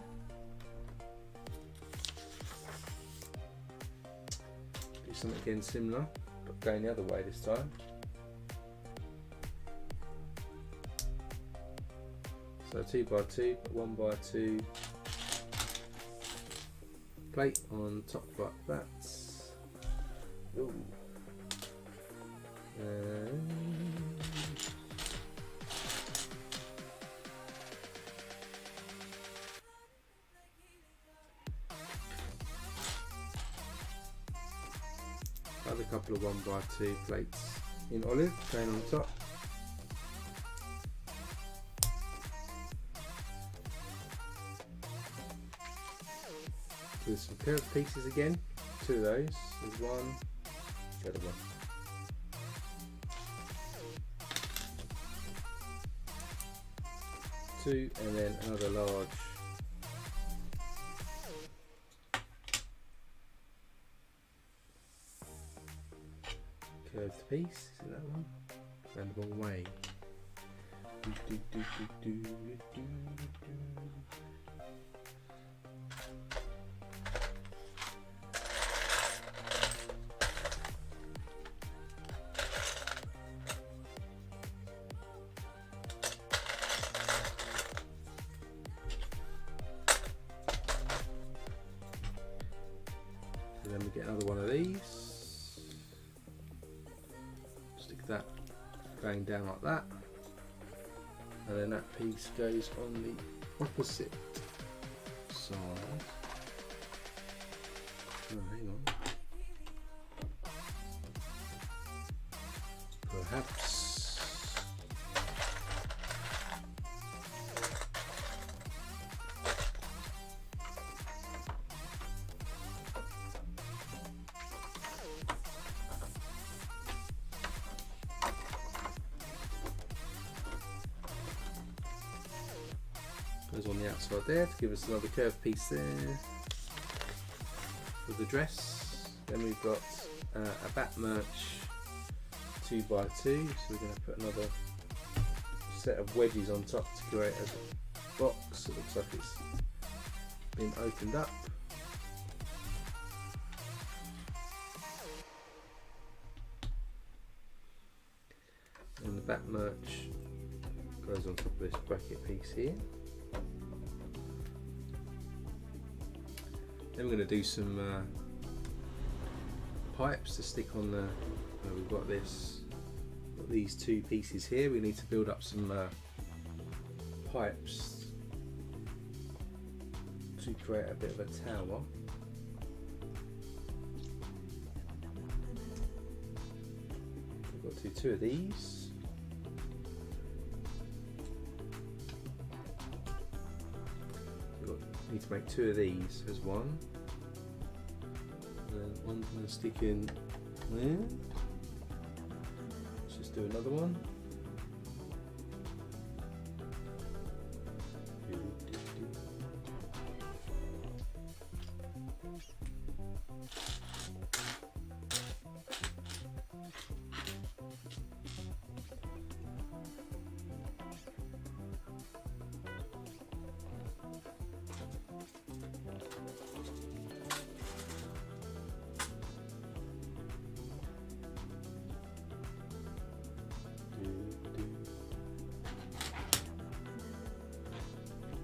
Do something again similar, but going the other way this time. So 2x2, 1x2 plate on top like that. Ooh. Another couple of 1x2 plates in olive going on top. With some curved pieces again, 2 of those, there's one, the other one. Two, and then another large curved piece, is it that one? Going the wrong way. Then we get another one of these, stick that going down like that, and then that piece goes on the opposite side. Oh, hang on. Perhaps. Goes on the outside there to give us another curved piece there for the dress. Then we've got a back merch 2x2, so we're going to put another set of wedges on top to create a box. It looks like it's been opened up. back merch goes on top of this bracket piece here. Then we're going to do some pipes to stick on the. We've got these two pieces here. We need to build up some pipes to create a bit of a tower. We've got to do two of these. Need to make two of these as one. And then one's going to stick in there. Let's just do another one.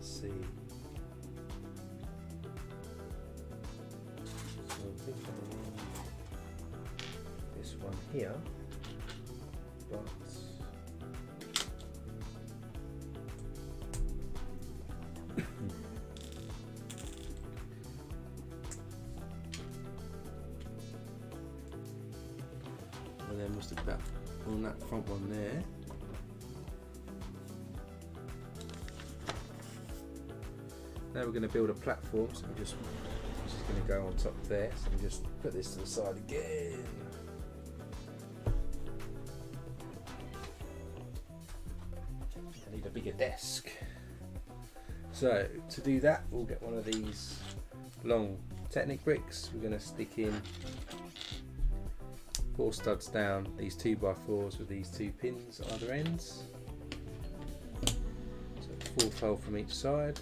See. So I think this one here, but and then we'll stick that on that front one there. Now we're going to build a platform, so this is going to go on top there, so we just put this to the side again. I need a bigger desk. So to do that, we'll get one of these long Technic bricks. We're going to stick in 4 studs down these 2x4s with these 2 pins at either ends. So 4 fold from each side.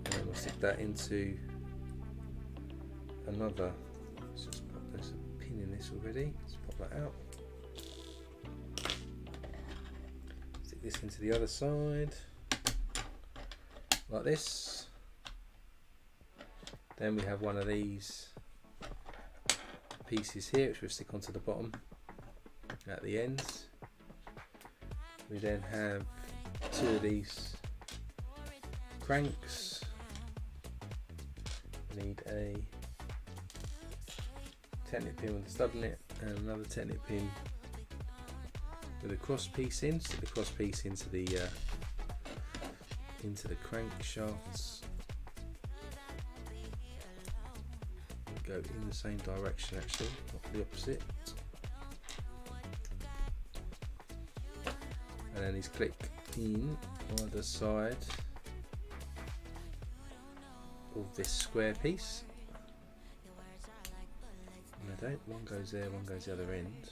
And then we'll stick that into another. Let's just pop there's a pin in this already. Let's pop that out. Stick this into the other side, like this. Then we have one of these pieces here, which we'll stick onto the bottom at the ends. We then have 2 of these cranks. Need a Technic pin with a stud in it, and another Technic pin with a cross piece in. Stick the cross piece into the crank shafts. Go in the same direction actually, not the opposite. And then these click in either side of this square piece. And they don't, one goes there, one goes the other end.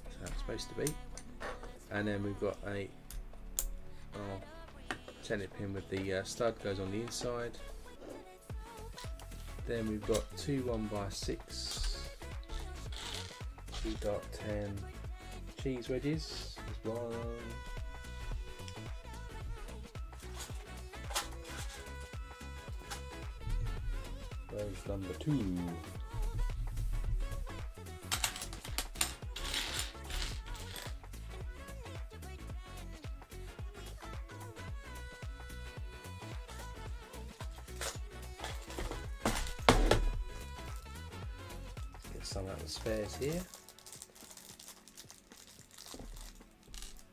That's how it's supposed to be. And then we've got a Technic pin with the stud goes on the inside. Then we've got 2 1x6, 2 dark 10 cheese wedges. There's one. There's number 2. Get some out of the spares here.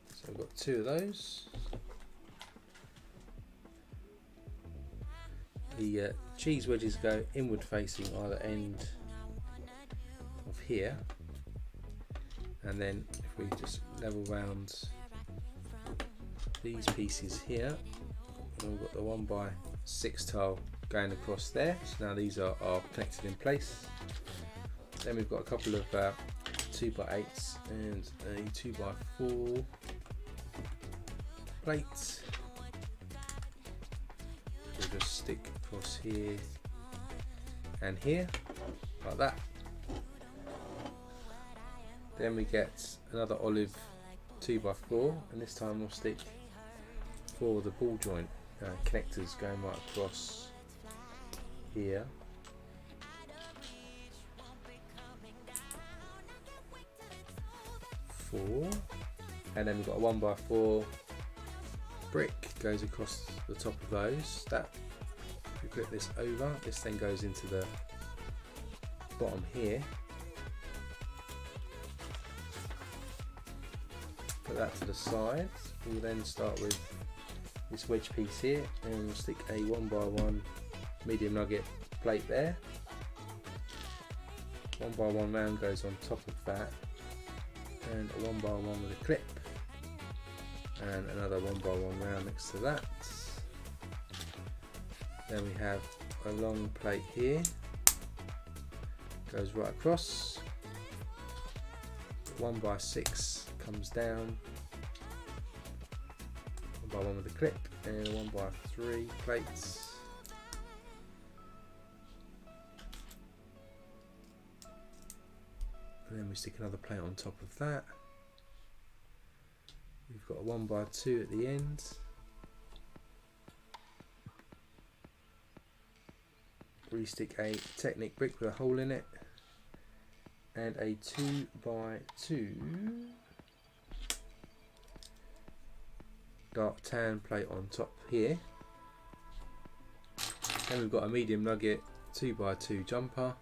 So we've got 2 of those. The cheese wedges go inward facing either end of here, and then if we just level round these pieces here, and we've got the 1x6 tile going across there, so now these are connected in place. Then we've got a couple of 2x8s and a 2x4 plates. We'll just stick across here and here, like that. Then we get another olive 2x4, and this time we'll stick 4 of the ball joint connectors going right across here. Four, and then we've got a 1x4 brick goes across the top of those. That, if we flip this over, this then goes into the bottom here. Put that to the side. We'll then start with this wedge piece here, and we'll stick a 1x1 medium nugget plate there. 1x1 round goes on top of that, and a 1x1 with a clip, and another 1x1 round next to that. Then we have a long plate here, goes right across. 1x6 comes down, 1x1 with a clip, and a 1x3 plates. And then we stick another plate on top of that. We've got a 1x2 at the end. We stick a Technic brick with a hole in it, and a 2x2 dark tan plate on top here. Then we've got a medium nugget 2x2 jumper,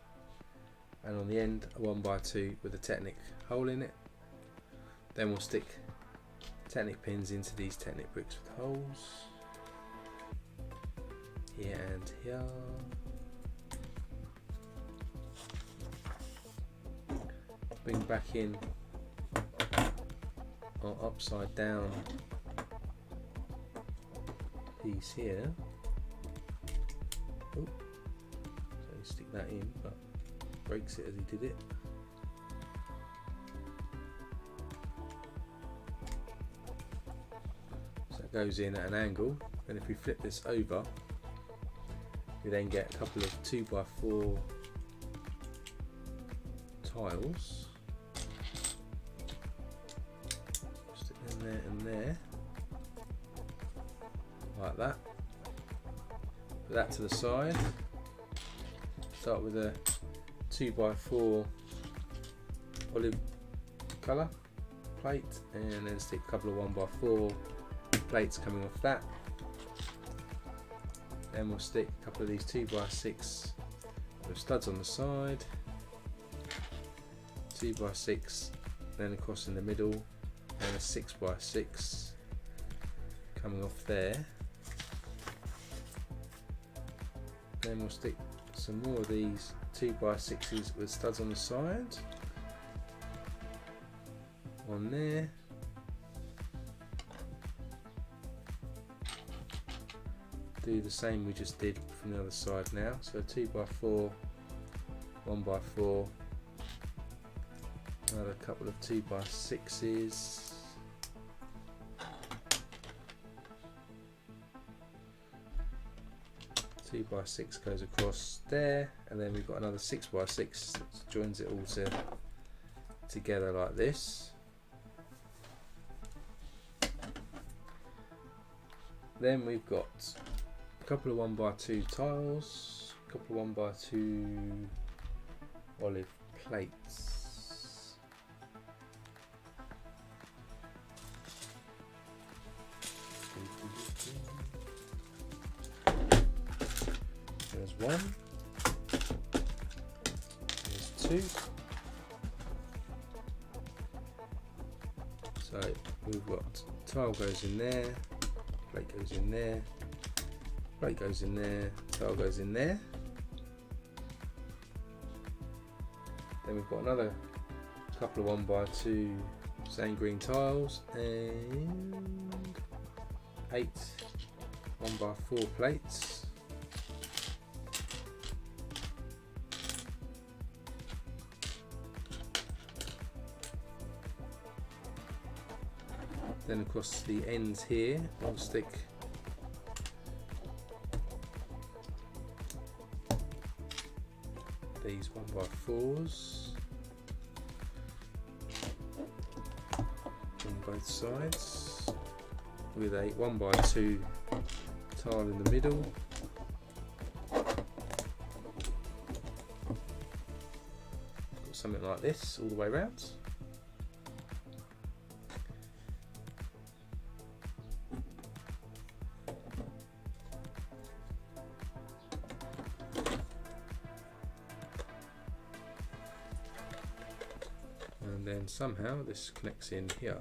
and on the end a 1x2 with a Technic hole in it. Then we'll stick Technic pins into these Technic bricks with holes here and here. Bring back in our upside down piece here. Oh, so you stick that in, but breaks it as he did it. So it goes in at an angle, and if we flip this over, we then get a couple of 2x4 tiles. Stick them there and there, like that. Put that to the side. Start with a 2x4 olive colour plate, and then stick a couple of 1x4 plates coming off that. Then we'll stick a couple of these 2x6 with studs on the side, 2x6 then across in the middle, and a 6x6 coming off there. Then we'll stick some more of these 2x6s with studs on the side on there. Do the same we just did from the other side now. So 2x4, 1x4, another couple of 2x6s. Two by 6 goes across there, and then we've got another 6x6 that joins it all together like this. Then we've got a couple of 1x2 tiles, a couple of 1x2 olive plates. There's one, there's two. So we've got tile goes in there, plate goes in there, plate goes in there, tile goes in there. Then we've got another couple of 1x2 sand green tiles, and 8 1x4 plates. Then across the ends here, I'll stick these 1x4s. both sides with a 1x2 tile in the middle. Got something like this all the way around. And then somehow this connects in here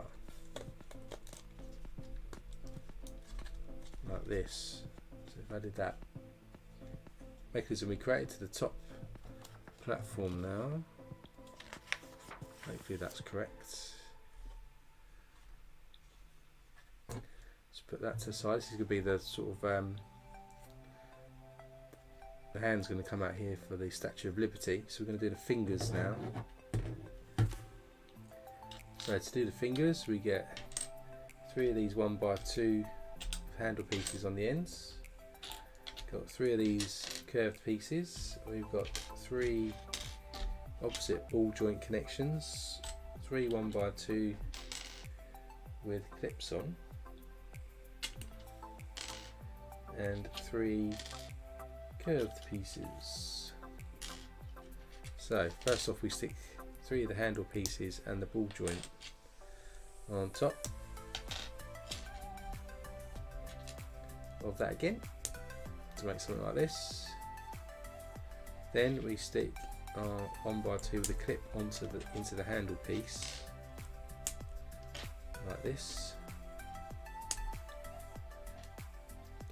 like this. So if I did that mechanism we created to the top platform now, hopefully that's correct. Let's put that to the side. This is going to be the sort of the hand's going to come out here for the Statue of Liberty, so we're going to do the fingers now. So to do the fingers, we get 3 of these 1x2 handle pieces on the ends. Got 3 of these curved pieces. We've got 3 opposite ball joint connections, 3 1x2 with clips on, and 3 curved pieces. So first off, we stick 3 of the handle pieces and the ball joint on top of that again to make something like this. Then we stick our 1x2 with a clip into the handle piece like this.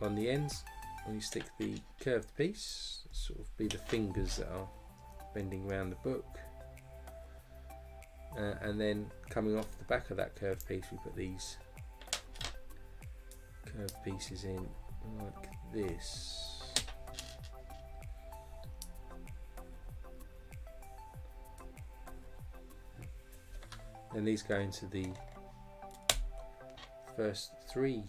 On the ends, when you stick the curved piece, sort of be the fingers that are bending around the book. And then coming off the back of that curved piece, we put these curved pieces in like this. Then these go into the first 3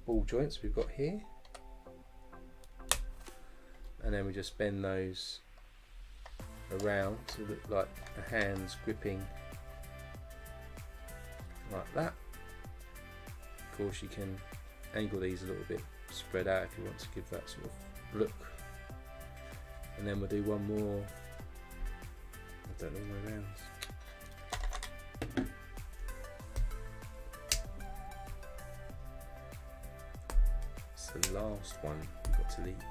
ball joints we've got here, and then we just bend those around to look like the hands gripping like that. Of course you can angle these a little bit spread out if you want to give that sort of look, and then we'll do one more. I don't know my rounds. It's the last one we've got to leave.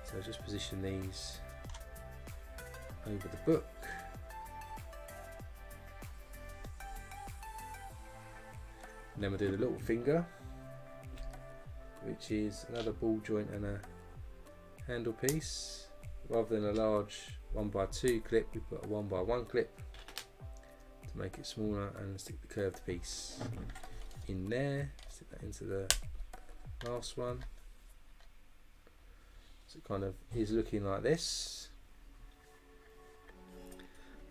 So just position these over the book. And then we'll do the little finger, which is another ball joint and a handle piece. Rather than a large 1x2 clip, we put a 1x1 clip to make it smaller, and stick the curved piece in there. Stick that into the last one. So it kind of is looking like this.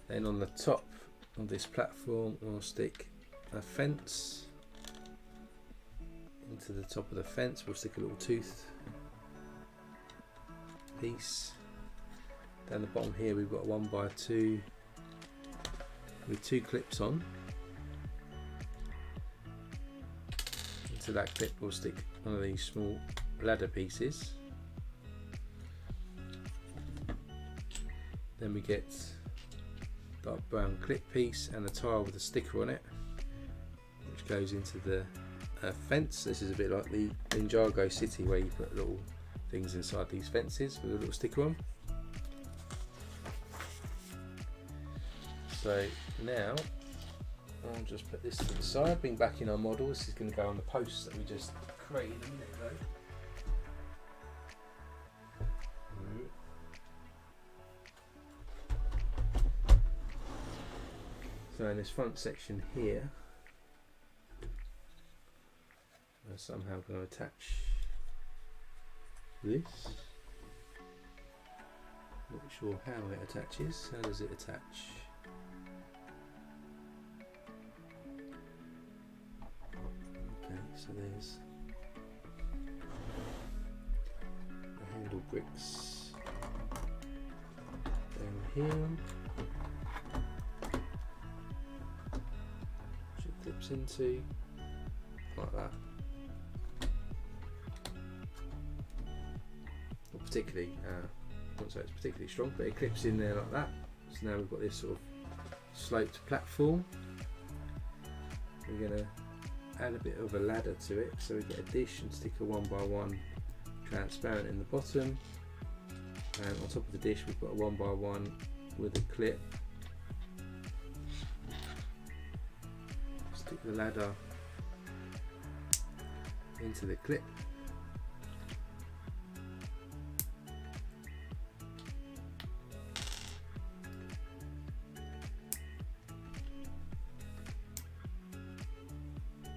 Then on the top of this platform, we'll stick a fence. Into the top of the fence, we'll stick a little tooth piece. Down the bottom here, we've got a 1x2 with 2 clips on. Into that clip, we'll stick one of these small ladder pieces. Then we get dark brown clip piece and a tile with a sticker on it, which goes into the fence. This is a bit like the Ninjago City, where you put little things inside these fences with a little sticker on. So now I'll just put this to the side, bring back in our model. This is going to go on the posts that we just created a minute ago. So in this front section here, I'm somehow going to attach this. Not sure how it attaches. How does it attach? Okay, so there's the handle bricks going here, which it clips into like that. Not particularly, I wouldn't say it's particularly strong, but it clips in there like that. So now we've got this sort of sloped platform. We're going to add a bit of a ladder to it, so we get a dish and stick a 1x1 transparent in the bottom, and on top of the dish we've got a 1x1 with a clip. Stick the ladder into the clip.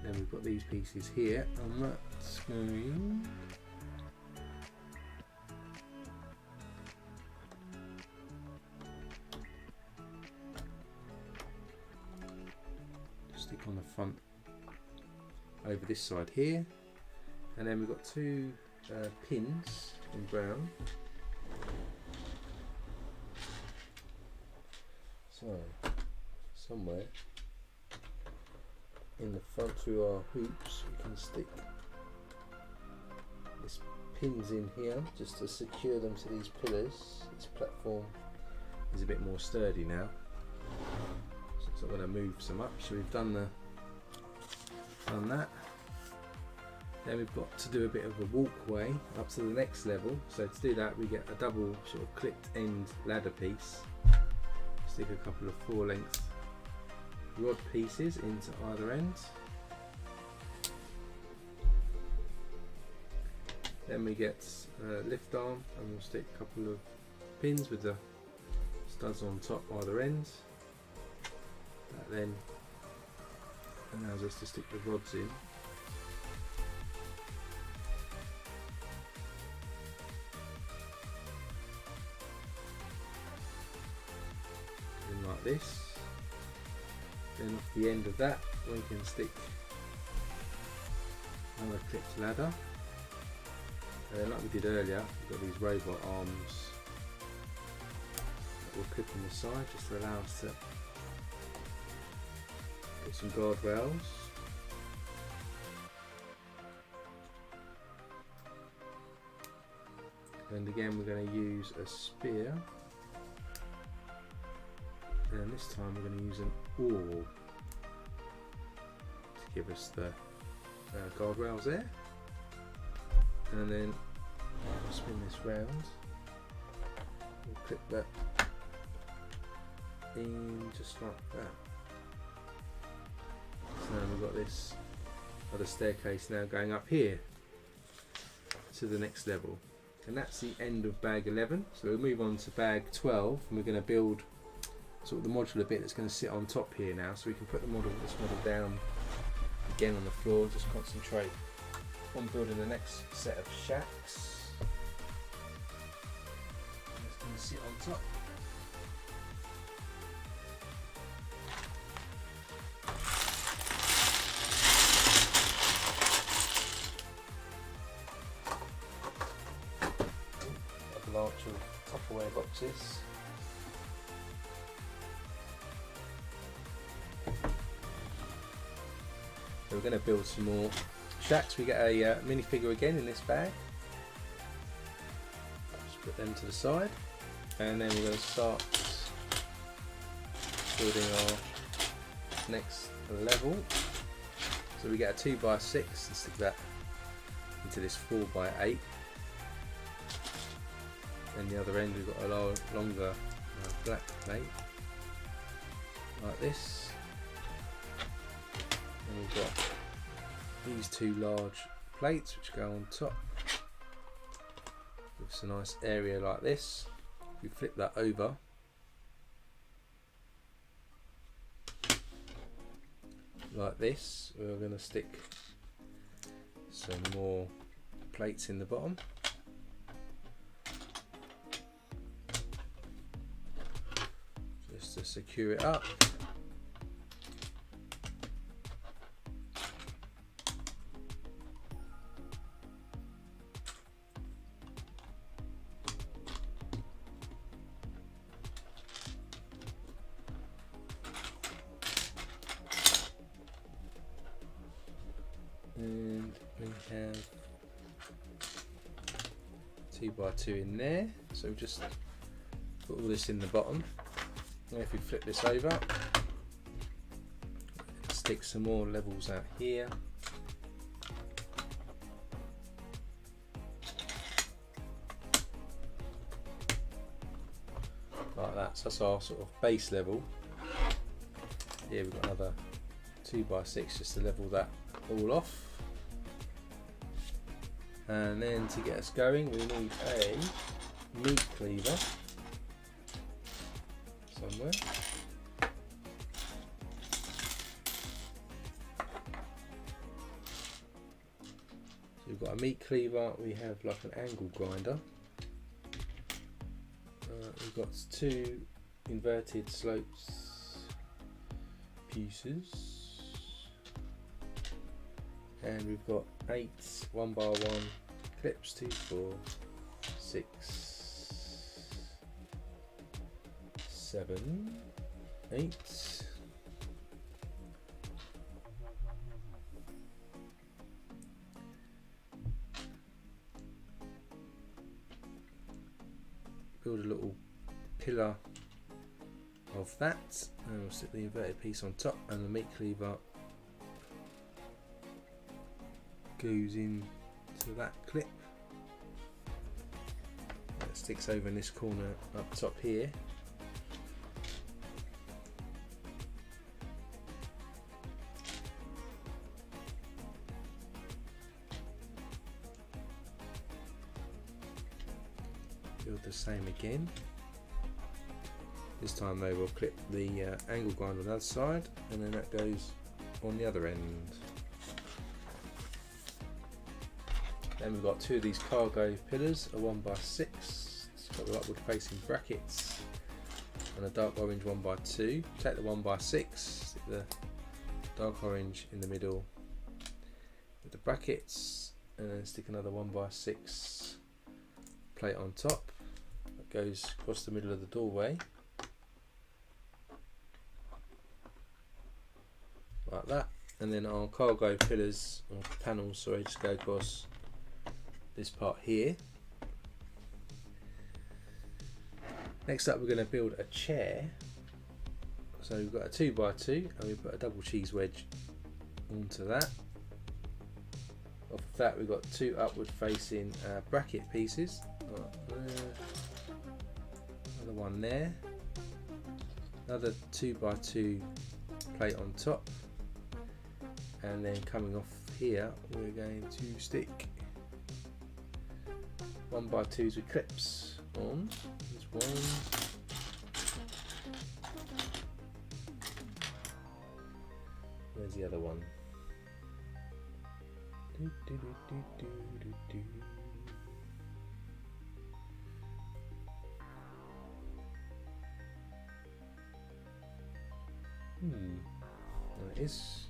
Then we've got these pieces here, and that's going to stick on the front over this side here, and then we've got two pins in brown. So somewhere in the front through our hoops we can stick these pins in here just to secure them to these pillars. This platform is a bit more sturdy now, so it's not going to move so much. So we've done that. Then we've got to do a bit of a walkway up to the next level. So to do that we get a double sort of clipped end ladder piece, stick a couple of 4-length rod pieces into either end. Then we get a lift arm, and we'll stick a couple of pins with the studs on top either end. That then allows us to stick the rods in. Like this. Then off the end of that we can stick another clipped ladder, and then like we did earlier we've got these robot arms that we'll clip on the side just to allow us to put some guardrails. And again we're going to use a spear, and this time we're going to use an awl to give us the guardrails there. And then we'll spin this round, we'll clip that in just like that. So now we've got this other staircase now going up here to the next level, and that's the end of bag 11. So we'll move on to bag 12, and we're going to build sort of the modular bit that's going to sit on top here now, so we can put this model down again on the floor. Just concentrate on building the next set of shacks. It's going to sit on top. Avalanche of Tupperware boxes. So we're going to build some more shacks. We get a minifigure again in this bag. Just put them to the side, and then we're going to start building our next level. So we get a 2x6 and stick that into this 4x8. And the other end we've got a longer black plate like this. And we've got these two large plates which go on top. Gives a nice area like this. If we flip that over, like this, we're going to stick some more plates in the bottom. Just to secure it up. 2x2 in there. So just put all this in the bottom. Now if we flip this over, stick some more levels out here. Like that, so that's our sort of base level. Here we've got another 2x6 just to level that all off. And then to get us going, we need a meat cleaver somewhere. So we've got a meat cleaver, we have like an angle grinder. We've got 2 inverted slopes pieces, and we've got 8 1x1 clips, 2, 4, 6, 7, 8. Build a little pillar of that, and we'll stick the inverted piece on top, and the meat cleaver goes in to that clip. That sticks over in this corner up top here. Build the same again. This time though we'll clip the angle grinder on the other side, and then that goes on the other end. Then we've got 2 of these cargo pillars, a 1x6, it's got the upward facing brackets, and a dark orange 1x2. Take the 1x6, stick the dark orange in the middle with the brackets, and then stick another 1x6 plate on top that goes across the middle of the doorway. Like that, and then our cargo pillars or panels, sorry, just go across this part here. Next up, we're going to build a chair. So we've got a 2x2, and we put a double cheese wedge onto that. Off of that, we've got 2 upward facing bracket pieces. Another one there. Another 2x2 plate on top. And then coming off here, we're going to stick 1x2s with clips on. There's one. Where's the other one? There it is.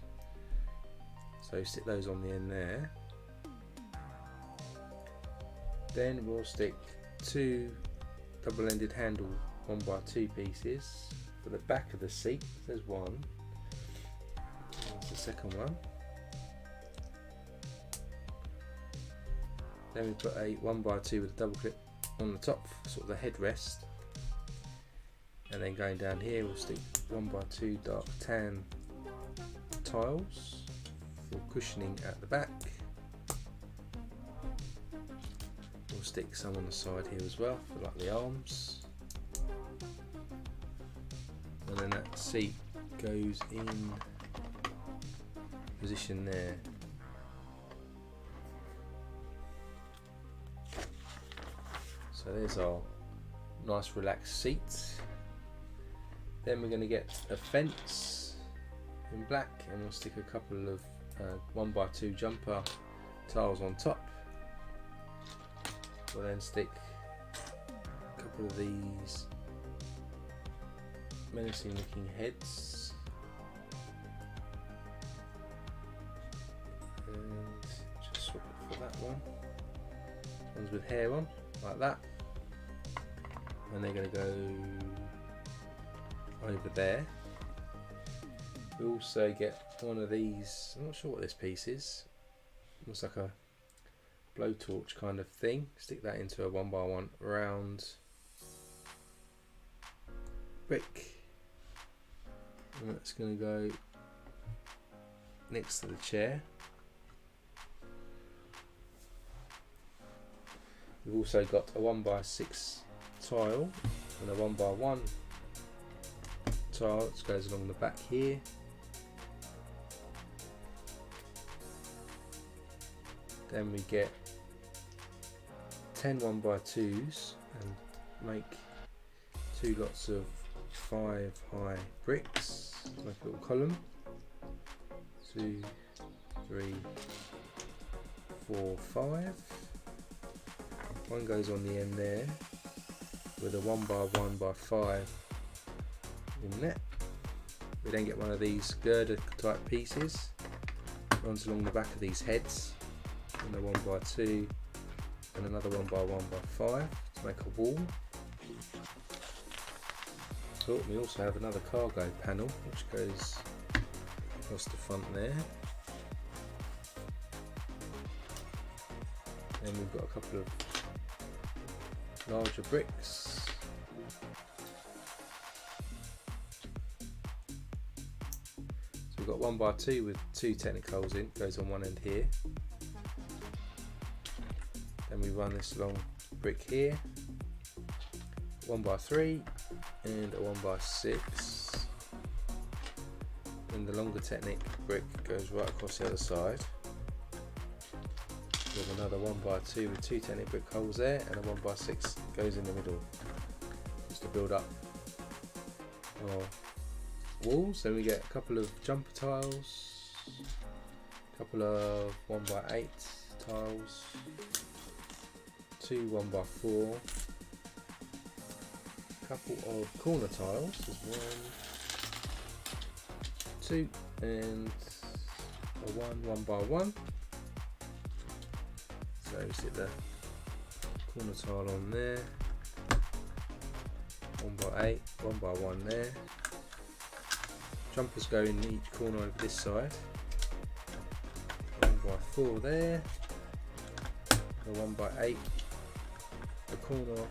So stick those on the end there. Then we'll stick 2 double-ended handle 1x2 pieces for the back of the seat. There's one. That's the second one. Then we put a 1x2 with a double clip on the top, sort of the headrest. And then going down here, we'll stick 1x2 dark tan tiles for cushioning at the back. We'll stick some on the side here as well for like the arms. And then that seat goes in position there. So there's our nice relaxed seat. Then we're going to get a fence in black, and we'll stick a couple of 1x2 jumper tiles on top. We'll then stick a couple of these menacing looking heads, and just swap it for that one. This one's with hair on, like that, and they're going to go over there. We also get one of these, I'm not sure what this piece is, looks like a blowtorch kind of thing. Stick that into a 1x1 round brick, and that's going to go next to the chair. We've also got a 1x6 tile and a 1x1 tile that goes along the back here. Then we get 10 1x2s and make 2 lots of 5 high bricks, like a little column. 2, 3, 4, 5. One goes on the end there with a 1x1x5 in there. We then get one of these girder type pieces, runs along the back of these heads, and a 1x2 and another 1x1x5 to make a wall. Oh, we also have another cargo panel which goes across the front there. Then we've got a couple of larger bricks. So we've got 1x2 with 2 technicals in, goes on one end here. Then we run this long brick here, 1x3 and a 1x6. And the longer Technic brick goes right across the other side. With another 1x2 with 2 Technic brick holes there, and a 1x6 goes in the middle just to build up our walls. Then we get a couple of jumper tiles, a couple of 1x8 tiles, 2 1x4, a couple of corner tiles, there's 1, 2 and a 1x1. So we stick the corner tile on there, 1x8, 1x1 there. Jumpers go in each corner over this side. 1x4 there, the 1x8, the corner,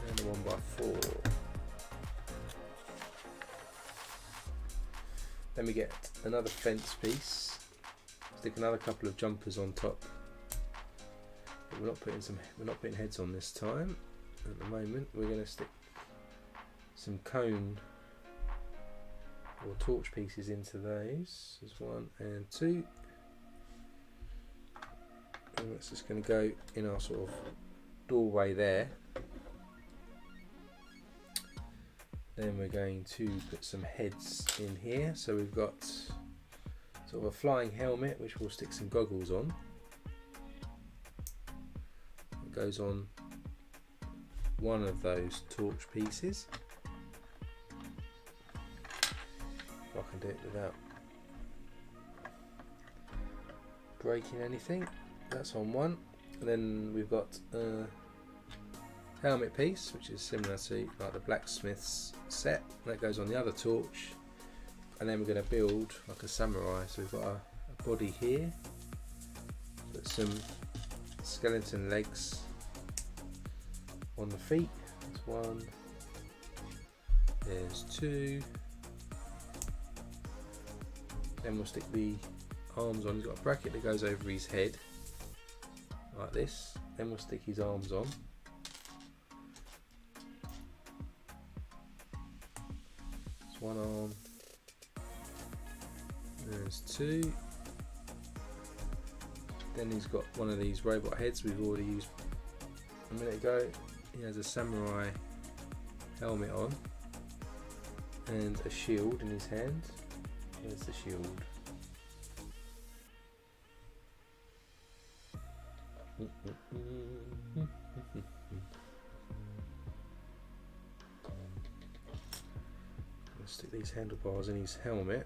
and the 1x4. Then we get another fence piece. Stick another couple of jumpers on top. But we're not putting heads on this time. At the moment, we're going to stick some cone or torch pieces into those. There's 1 and 2. And that's just going to go in our sort of doorway there. Then we're going to put some heads in here. So we've got sort of a flying helmet which we'll stick some goggles on. It goes on one of those torch pieces. If I can do it without breaking anything. That's on one. And then we've got a helmet piece which is similar to like the blacksmith's set. That goes on the other torch. And then we're going to build like a samurai. So we've got a body here. Put some skeleton legs on the feet. There's 1. There's 2. Then we'll stick the arms on. He's got a bracket that goes over his head like this. Then we'll stick his arms on. There's 1 arm. There's 2. Then he's got one of these robot heads we've already used a minute ago. He has a samurai helmet on and a shield in his hand. There's the shield. Let's stick these handlebars in his helmet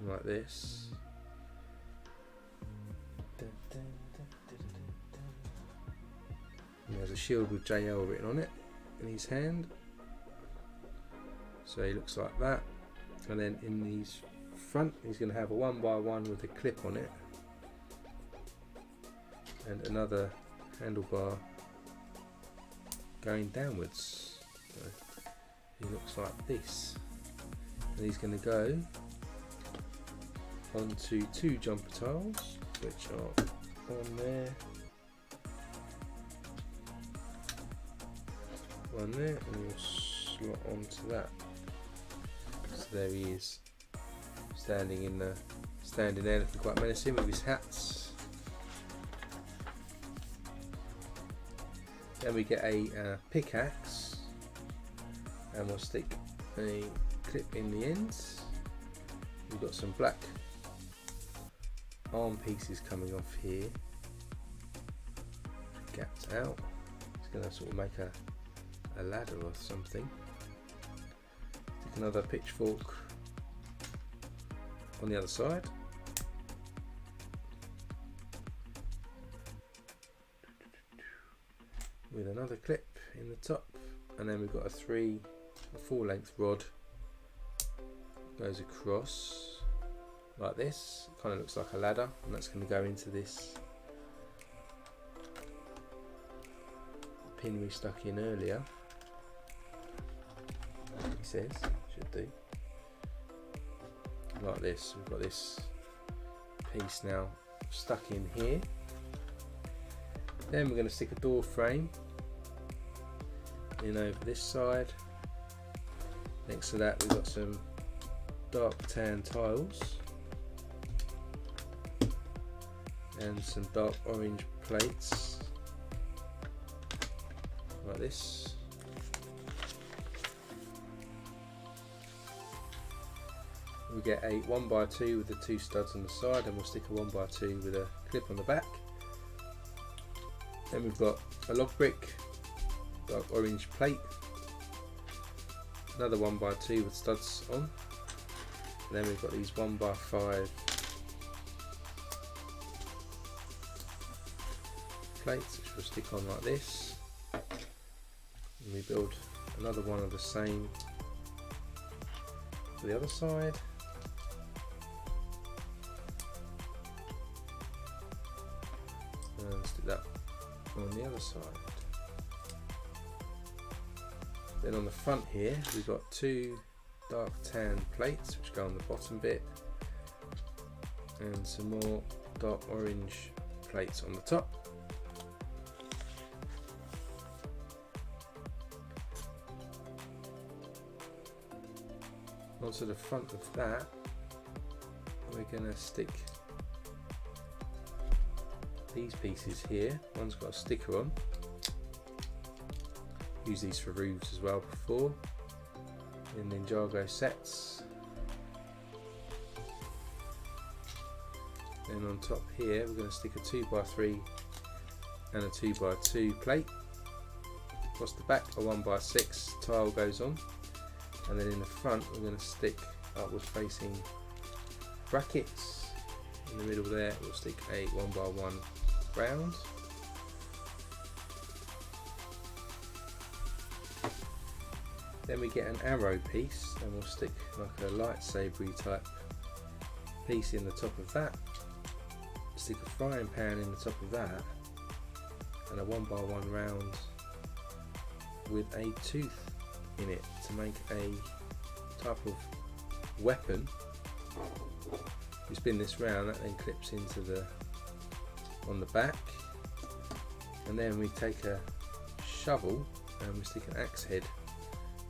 like this. And there's a shield with JL written on it in his hand. So he looks like that. And then in his front he's going to have a 1x1 with a clip on it. and another handlebar going downwards. So he looks like this, and he's going to go onto 2 jumper tiles which are on there, one there, and we'll slot onto that. So there he is, standing there looking quite menacing with his hats. Then we get a pickaxe, and we'll stick a clip in the ends. We've got some black arm pieces coming off here, gapped out. It's going to sort of make a ladder or something. Stick another pitchfork on the other side. With another clip in the top, and then we've got a 4-length rod goes across like this. Kind of looks like a ladder, and that's going to go into this pin we stuck in earlier. He says should do like this. We've got this piece now stuck in here. Then we're going to stick a door frame in over this side. Next to that we've got some dark tan tiles and some dark orange plates like this. We get a 1x2 with the 2 studs on the side, and we'll stick a 1x2 with a clip on the back. Then we've got a log brick, dark orange plate, another 1x2 with studs on, and then we've got these 1x5 plates which we'll stick on like this, and we build another one of the same for the other side. And stick that on the other side. Then on the front here we've got 2 dark tan plates which go on the bottom bit, and some more dark orange plates on the top. Onto the front of that we're going to stick these pieces here. One's got a sticker on. Use these for roofs as well before in Ninjago sets. Then on top here we're going to stick a 2x3 and a 2x2 plate. Across the back a 1x6 tile goes on, and then in the front we're going to stick upwards facing brackets. In the middle there we'll stick a 1x1 round. Then we get an arrow piece, and we'll stick like a lightsaber type piece in the top of that. Stick a frying pan in the top of that, and a 1x1 round with a tooth in it to make a type of weapon. We spin this round, that then clips into on the back, and then we take a shovel and we stick an axe head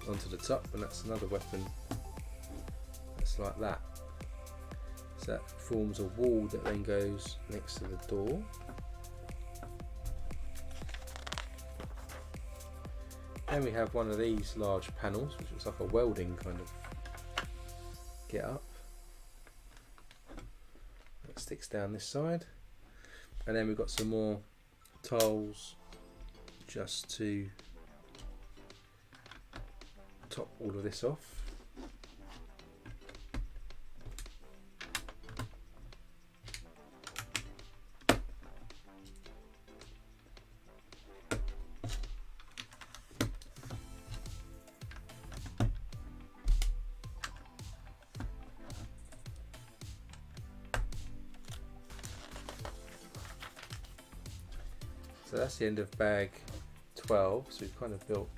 onto the top, and that's another weapon that's like that. So that forms a wall that then goes next to the door. Then we have one of these large panels which looks like a welding kind of get up. That sticks down this side, and then we've got some more tiles just to top all of this off. So that's the end of bag 12. So we've kind of built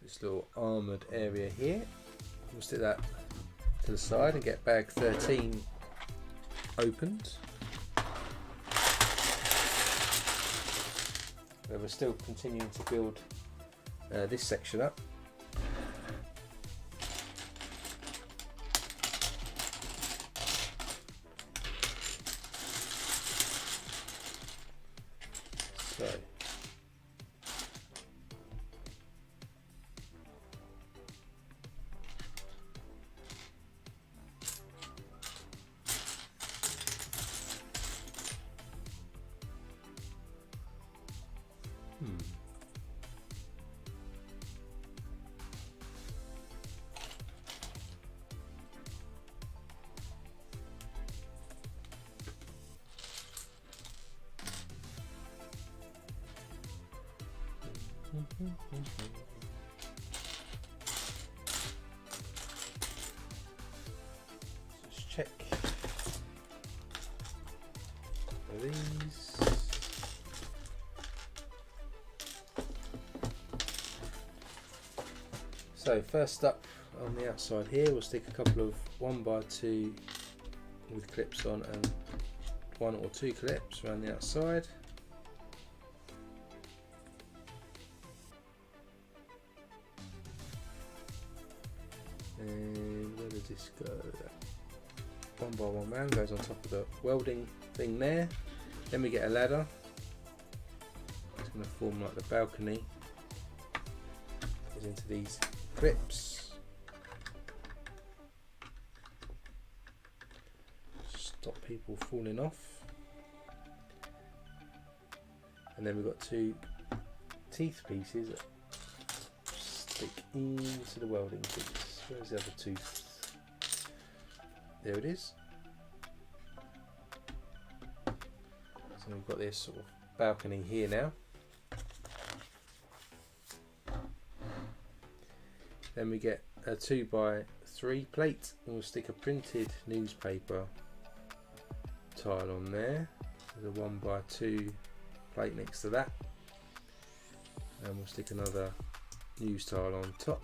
this little armoured area here. We'll stick that to the side and get bag 13 opened. So we're still continuing to build this section up. So just check for these. So first up on the outside here, we'll stick a couple of 1x2 with clips on and 1 or 2 clips around the outside. And where does this go? 1x1 round goes on top of the welding thing there. Then we get a ladder. It's going to form like the balcony. Goes into these clips. Stop people falling off. And then we've got 2 teeth pieces that stick into the welding piece. Where's the other tooth? There it is. So we've got this sort of balcony here now. Then we get a 2x3 plate and we'll stick a printed newspaper tile on there. There's a 1x2 plate next to that. And we'll stick another news tile on top.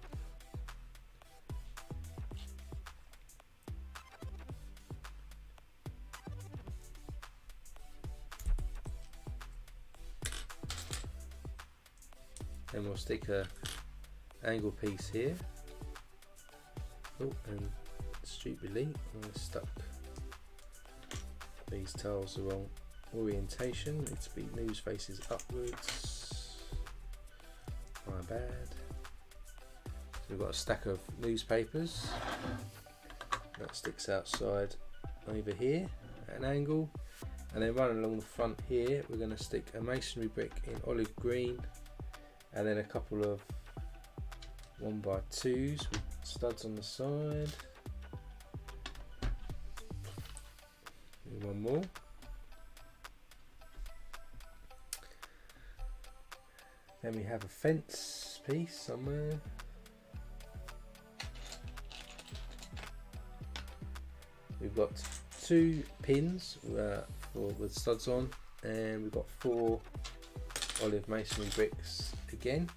Then we'll stick a angle piece here. Oh, and stupidly I stuck these tiles the wrong orientation. Need to be news faces upwards. My bad. So we've got a stack of newspapers that sticks outside over here at an angle, and then running along the front here we're going to stick a masonry brick in olive green, and then a couple of 1x2s with studs on the side. And one more. Then we have a fence piece somewhere. We've got 2 pins with studs on, and we've got 4 olive masonry bricks again.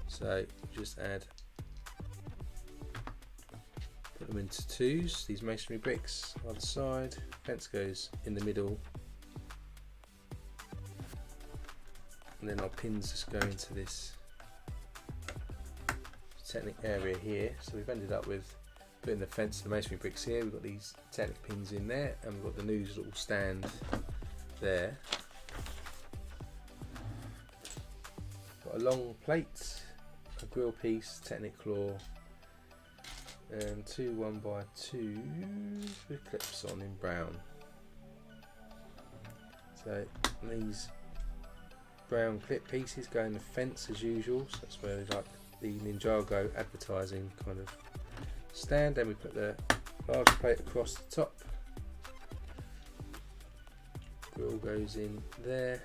So just put them into 2s, these masonry bricks on the side, fence goes in the middle, and then our pins just go into this Technic area here. So we've ended up with putting the fence and the masonry bricks here. We've got these Technic pins in there, and we've got the news little stand there. Got a long plate, a grill piece, Technic claw, and 2 1x2s with clips on in brown. So these brown clip pieces go in the fence as usual, so that's where they like the Ninjago advertising kind of stand. Then we put the large plate across the top, grill goes in there,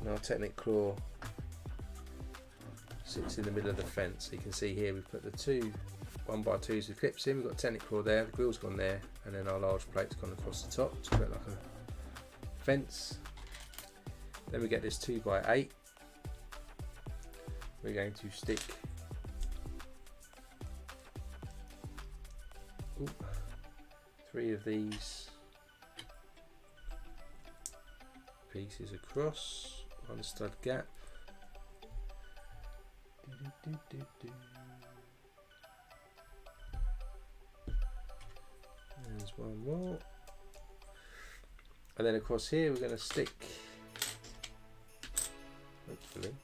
and our Technic claw sits in the middle of the fence. So you can see here we put the 2 1x2s with clips in, we've got Technic claw there, the grill's gone there, and then our large plate's gone across the top to look like a fence. Then we get this 2x8. We're going to stick 3 of these pieces across, 1 stud gap. There's 1 more. And then across here we're going to stick, hopefully,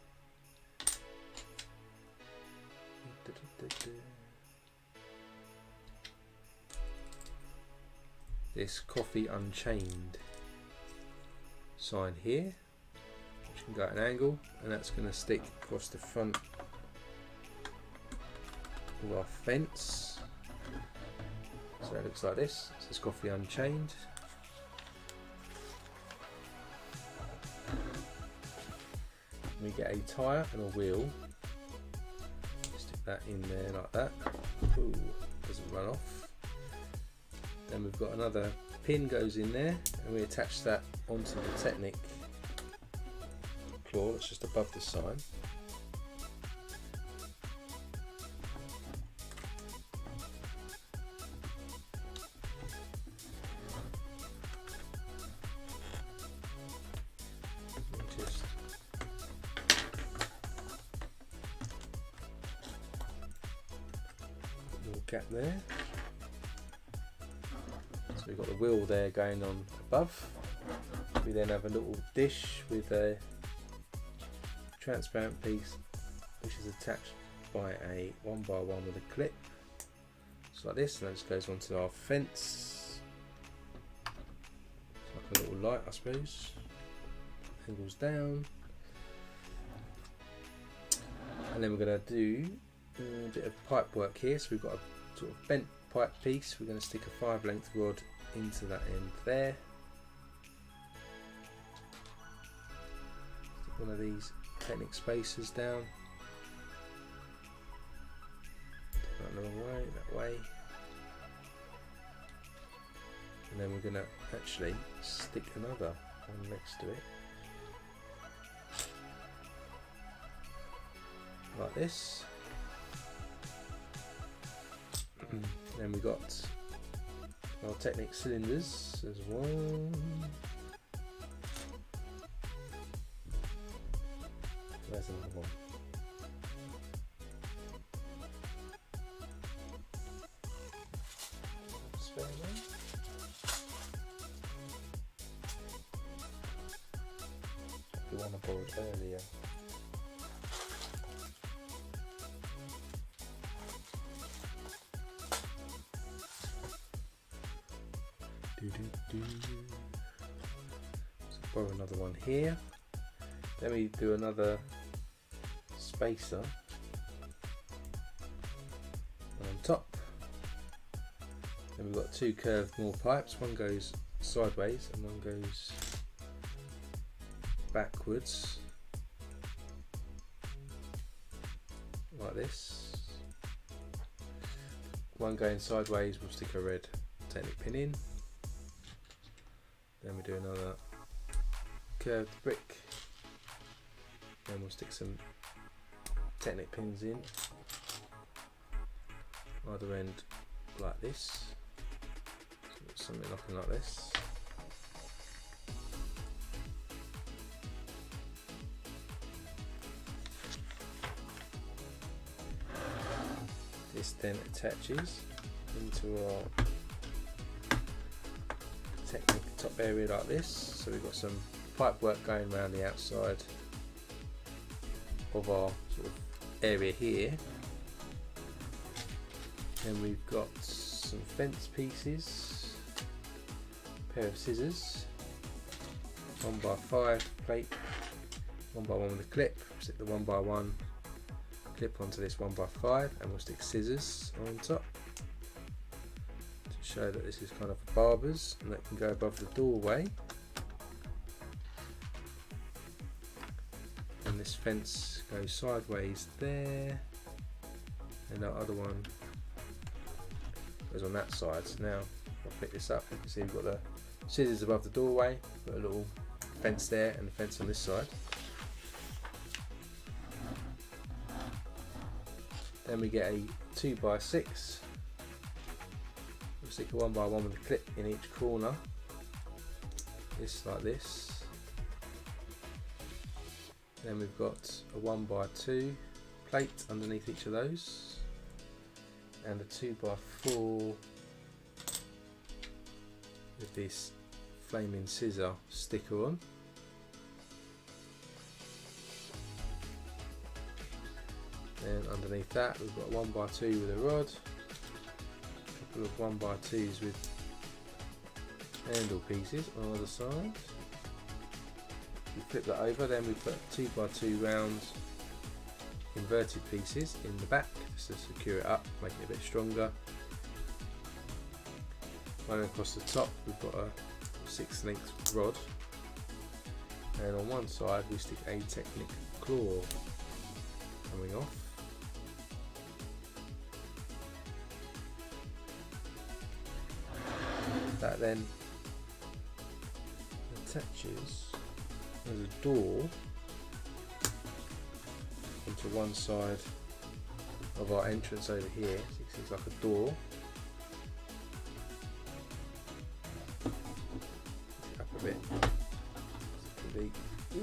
this Coffee Unchained sign here, which can go at an angle, and that's going to stick across the front of our fence. So it looks like this. It says Coffee Unchained. We get a tyre and a wheel. Stick that in there like that. Ooh, doesn't run off. Then we've got another pin goes in there, and we attach that onto the Technic claw that's just above the sign. Just a little gap there. So we've got the wheel there going on above. We then have a little dish with a transparent piece which is attached by a 1x1 with a clip. Just like this, and that just goes onto our fence. It's like a little light, I suppose. Angles down. And then we're going to do a bit of pipe work here. So we've got a sort of bent pipe piece. We're going to stick a 5-length rod into that end there. Stick one of these Technic spacers down. Take that another way, that way. And then we're going to actually stick another one next to it. Like this. Then we got our Technic cylinders. There's one. There's another one. Spare one. The one I borrowed earlier. So borrow another one here. Then we do another spacer on top. Then we've got 2 curved Moore pipes. One goes sideways and one goes backwards, like this. One going sideways, we'll stick a red Technic pin in. Then we do another curved brick. Then we'll stick some Technic pins in. Either end like this. So something looking like this. This then attaches into our Technic top area like this. So we've got some pipe work going around the outside of our sort of area here. Then we've got some fence pieces, a pair of scissors, 1x5 plate, 1x1 with a clip. Stick the 1x1 clip onto this 1x5, and we'll stick scissors on top to show that this is kind of a barber's, and that can go above the doorway. And this fence goes sideways there, and that other one goes on that side. So now I'll pick this up, you can see we've got the scissors above the doorway, put a little fence there and the fence on this side. Then we get a 2x6. We'll stick a 1x1 with a clip in each corner. This like this. Then we've got a 1x2 plate underneath each of those, and a 2x4 with this flaming scissor sticker on. Then underneath that we've got a 1x2 with a rod, a couple of 1x2s with handle pieces on either side. We flip that over, then we put 2x2 round inverted pieces in the back just to secure it up, make it a bit stronger. Running across the top we've got a 6-length rod, and on one side we stick a Technic claw coming off. That then attaches as a door onto one side of our entrance over here. So you can see it's like a door. Up a bit. It can be a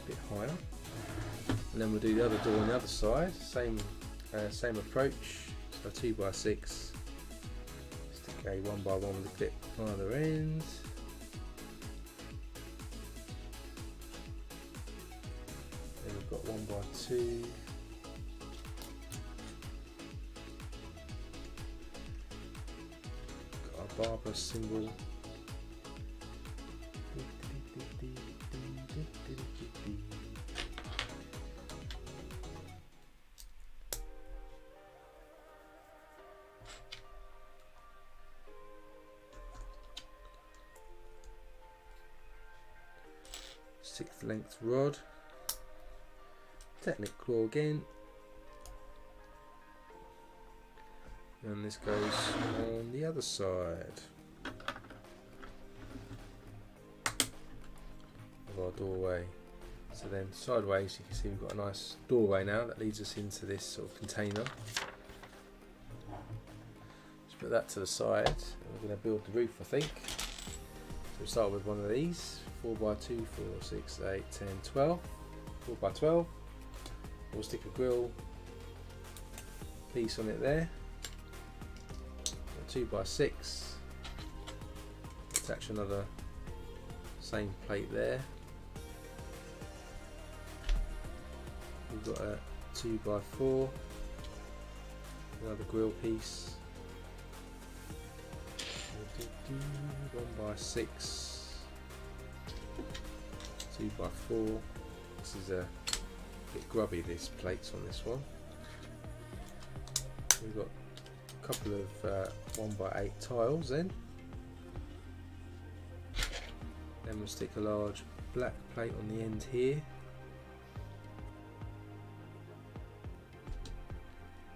bit higher. And then we'll do the other door on the other side. Same approach. So 2x6. Stick a 1x1 with a clip on either end. Then we've got 1x2. Got our Barbara symbol. 6th length rod, Technic claw again, and this goes on the other side of our doorway. So then sideways you can see we've got a nice doorway now that leads us into this sort of container. Let's put that to the side, and we're going to build the roof, I think. So we'll start with one of these. 4x2, 4, 6, 8, 10, 12. 4x12. We'll stick a grill piece on it there. 2x6. Attach another same plate there. We've got a 2x4. Another grill piece. 1x6. 2x4. This is a bit grubby, this plates on this one. We've got a couple of 1x8 tiles then. Then we'll stick a large black plate on the end here.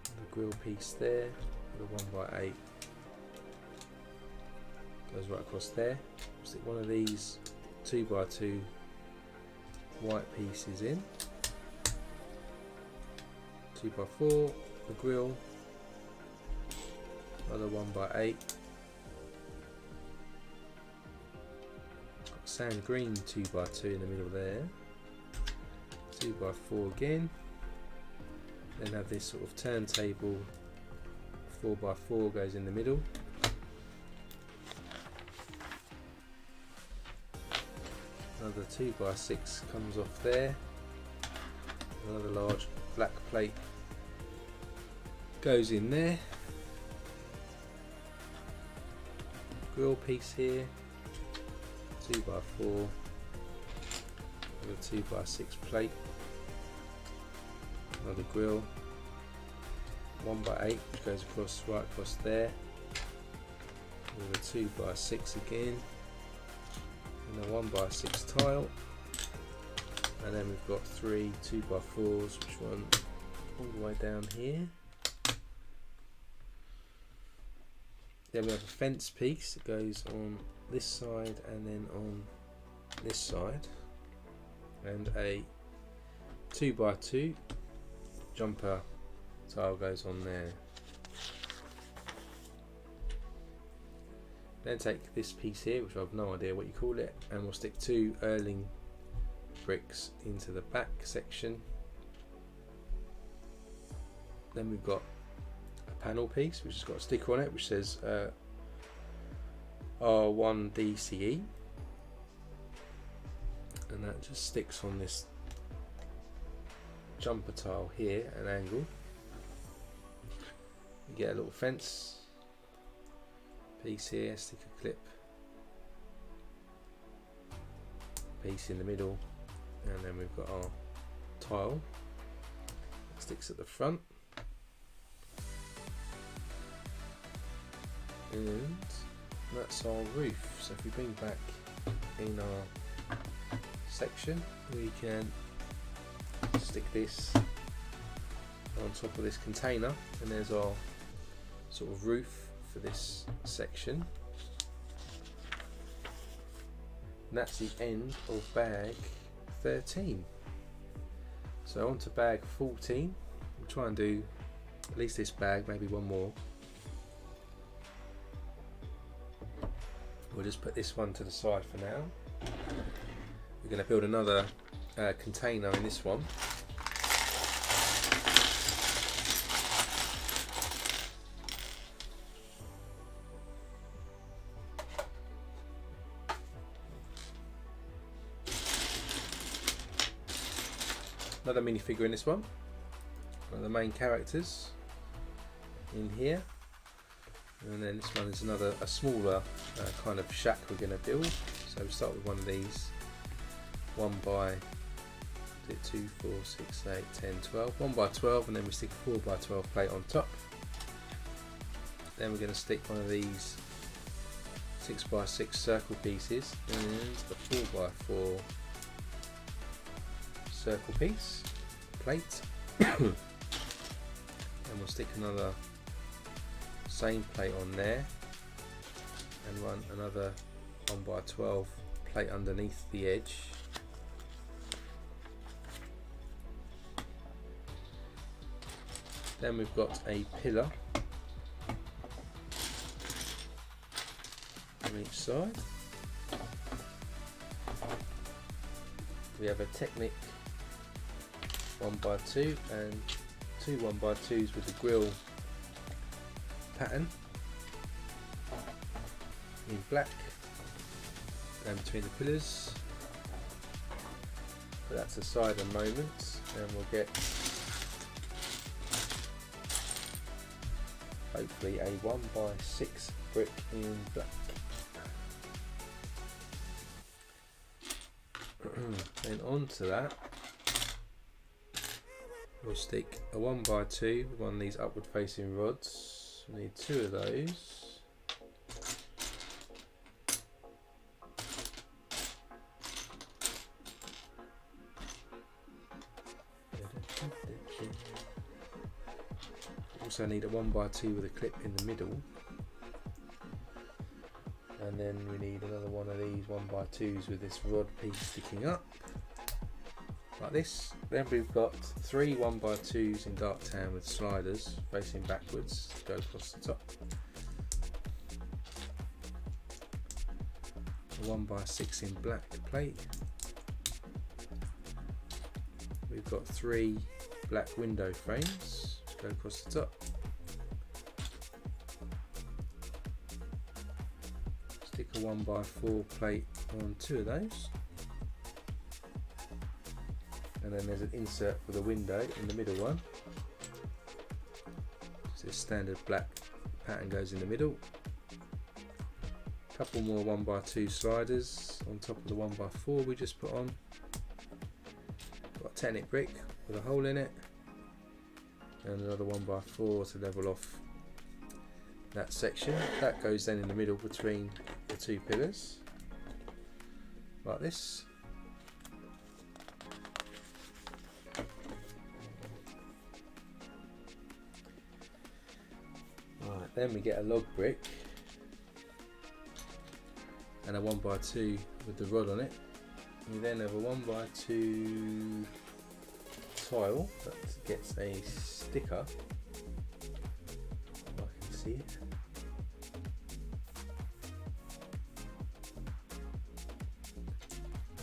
The grill piece there, the 1x8 goes right across there. Stick one of these 2x2 white pieces in. 2x4, the grill, another 1x8. Got sand green 2x2 in the middle there. 2x4 again. Then have this sort of turntable 4x4 goes in the middle. Another 2x6 comes off there. Another large black plate goes in there. Grill piece here. 2x4. Another 2x6 plate. Another grill. 1x8 which goes across right across there. With a 2x6 again. And a 1x6 tile, and then we've got 3 2x4s which run all the way down here. Then we have a fence piece that goes on this side and then on this side, and a 2x2 jumper tile goes on there. Then take this piece here, which I've no idea what you call it, and we'll stick 2 Erling bricks into the back section. Then we've got a panel piece which has got a sticker on it which says R1DCE, and that just sticks on this jumper tile here at an angle. You get a little fence piece here, sticker clip piece in the middle, and then we've got our tile that sticks at the front, and that's our roof. So if we bring back in our section, we can stick this on top of this container, and there's our sort of roof for this section. And that's the end of bag 13. So on to bag 14. We'll try and do at least this bag, maybe one more. We'll just put this one to the side for now. We're going to build another container in this one. Another minifigure in this one. One of the main characters in here, and then this one is a smaller kind of shack we're going to build. So we start with one of these, 1 by 2, 4, 6, 8, 10, 12, 1 by 12, and then we stick a 4 by 12 plate on top. Then we're going to stick one of these 6 by 6 circle pieces and a 4 by 4 circle piece plate, and we'll stick another same plate on there and run another 1 by 12 plate underneath the edge. Then we've got a pillar on each side. We have a Technic 1 by 2 and 2 1 by 2s with the grill pattern in black and between the pillars. Put that to the side a moment, and we'll get hopefully a 1 by 6 brick in black. Then onto that we'll stick a 1 by 2 with one of these upward facing rods. We need 2 of those. Also need a 1 by 2 with a clip in the middle. And then we need another one of these 1 by 2s with this rod piece sticking up like this. Then we've got 3 1 by 2s in dark tan with sliders facing backwards to go across the top. A 1 by 6 in black plate. We've got 3 black window frames to go across the top. Stick a 1 by 4 plate on 2 of those. And then there's an insert for the window in the middle one. So this standard black pattern goes in the middle. A couple more 1 by 2 sliders on top of the 1 by 4 we just put on. Got a Technic brick with a hole in it. And another 1 by 4 to level off that section. That goes then in the middle between the 2 pillars, like this. Right, then we get a log brick and a 1x2 with the rod on it. We then have a 1x2 tile that gets a sticker. I can see it.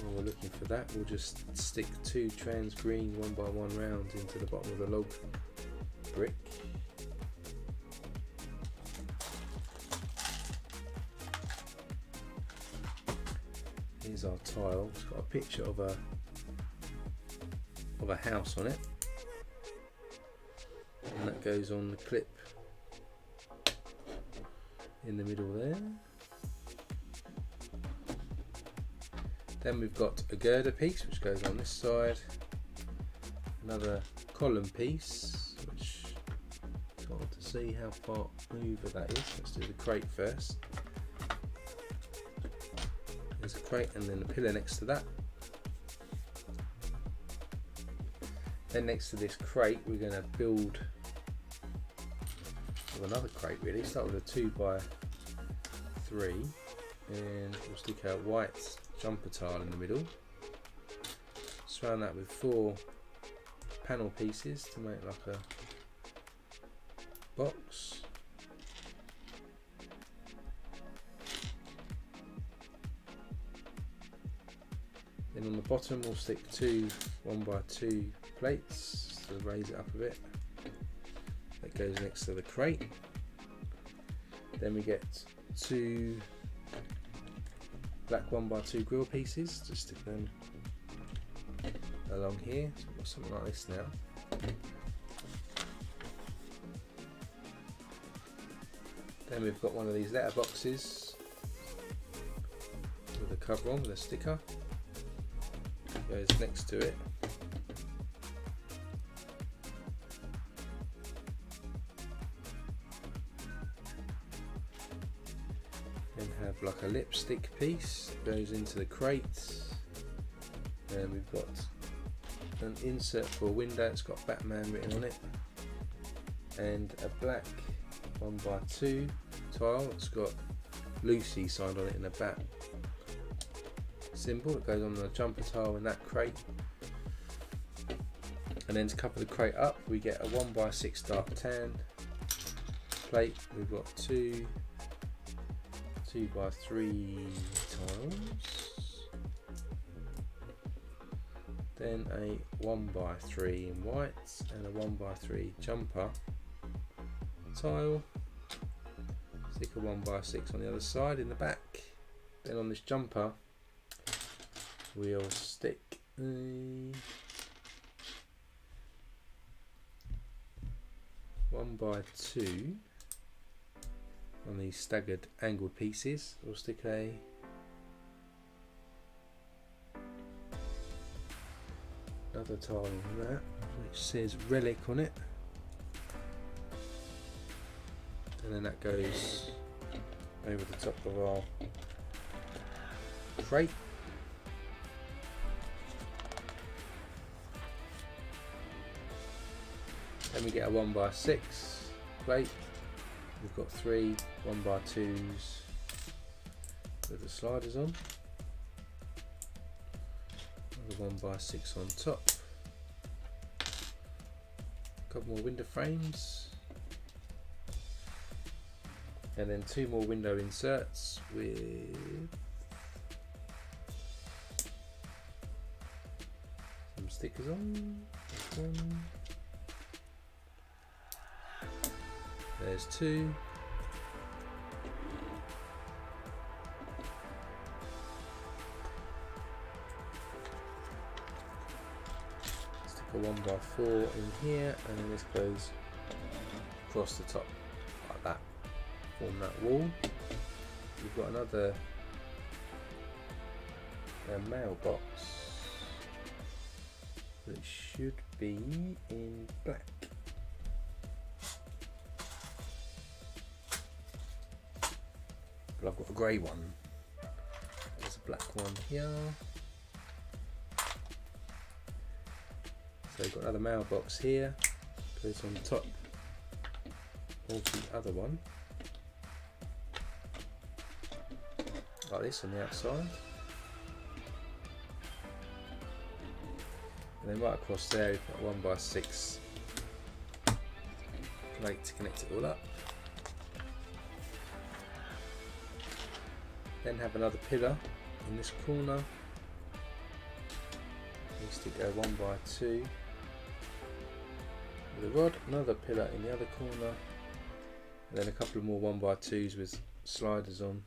While we're looking for that, we'll just stick 2 trans green 1x1 rounds into the bottom of the log brick. Here's our tile. It's got a picture of a house on it, and that goes on the clip in the middle there. Then we've got a girder piece which goes on this side, another column piece which it's hard to see how far over that is. Let's do the crate first. There's a crate and then a pillar next to that. Then next to this crate we're going to build with another crate really. Start with a 2x3 and we'll stick a white jumper tile in the middle. Surround that with 4 panel pieces to make like a box. Then on the bottom we'll stick 2 1x2 plates to raise it up a bit. That goes next to the crate. Then we get 2 black 1x2 grill pieces, just stick them along here. So we've got something like this now. Then we've got one of these letter boxes with a cover on with a sticker. Goes next to it. Then have like a lipstick piece that goes into the crate. And we've got an insert for a window, it's got Batman written on it. And a black 1x2 tile, it's got Lucy signed on it in a bat symbol. It goes on the jumper tile in that crate. And then to cover the crate up we get a 1x6 dark tan plate. We've got 2 2x3 tiles, then a 1x3 in white and a 1x3 jumper tile. Stick a 1x6 on the other side in the back. Then on this jumper we'll stick a 1x2 on these staggered angled pieces. We'll stick another tile on that which says relic on it, and then that goes over the top of our crate. Then we get a 1x6 plate. We've got 3 1x2s with the sliders on. Another 1x6 on top. A couple more window frames. And then 2 more window inserts with some stickers on. This one. There's 2. Stick a 1x4 in here, and then this goes across the top like that, form that wall. We've got another mailbox that should be in black. But I've got a grey one. There's a black one here. So we've got another mailbox here. Goes on top of the other one. like this on the outside. And then right across there we've got 1x6 plate to connect it all up. Then have another pillar in this corner. We stick a 1x2 with a rod, another pillar in the other corner, and then a couple of more 1x2s with sliders on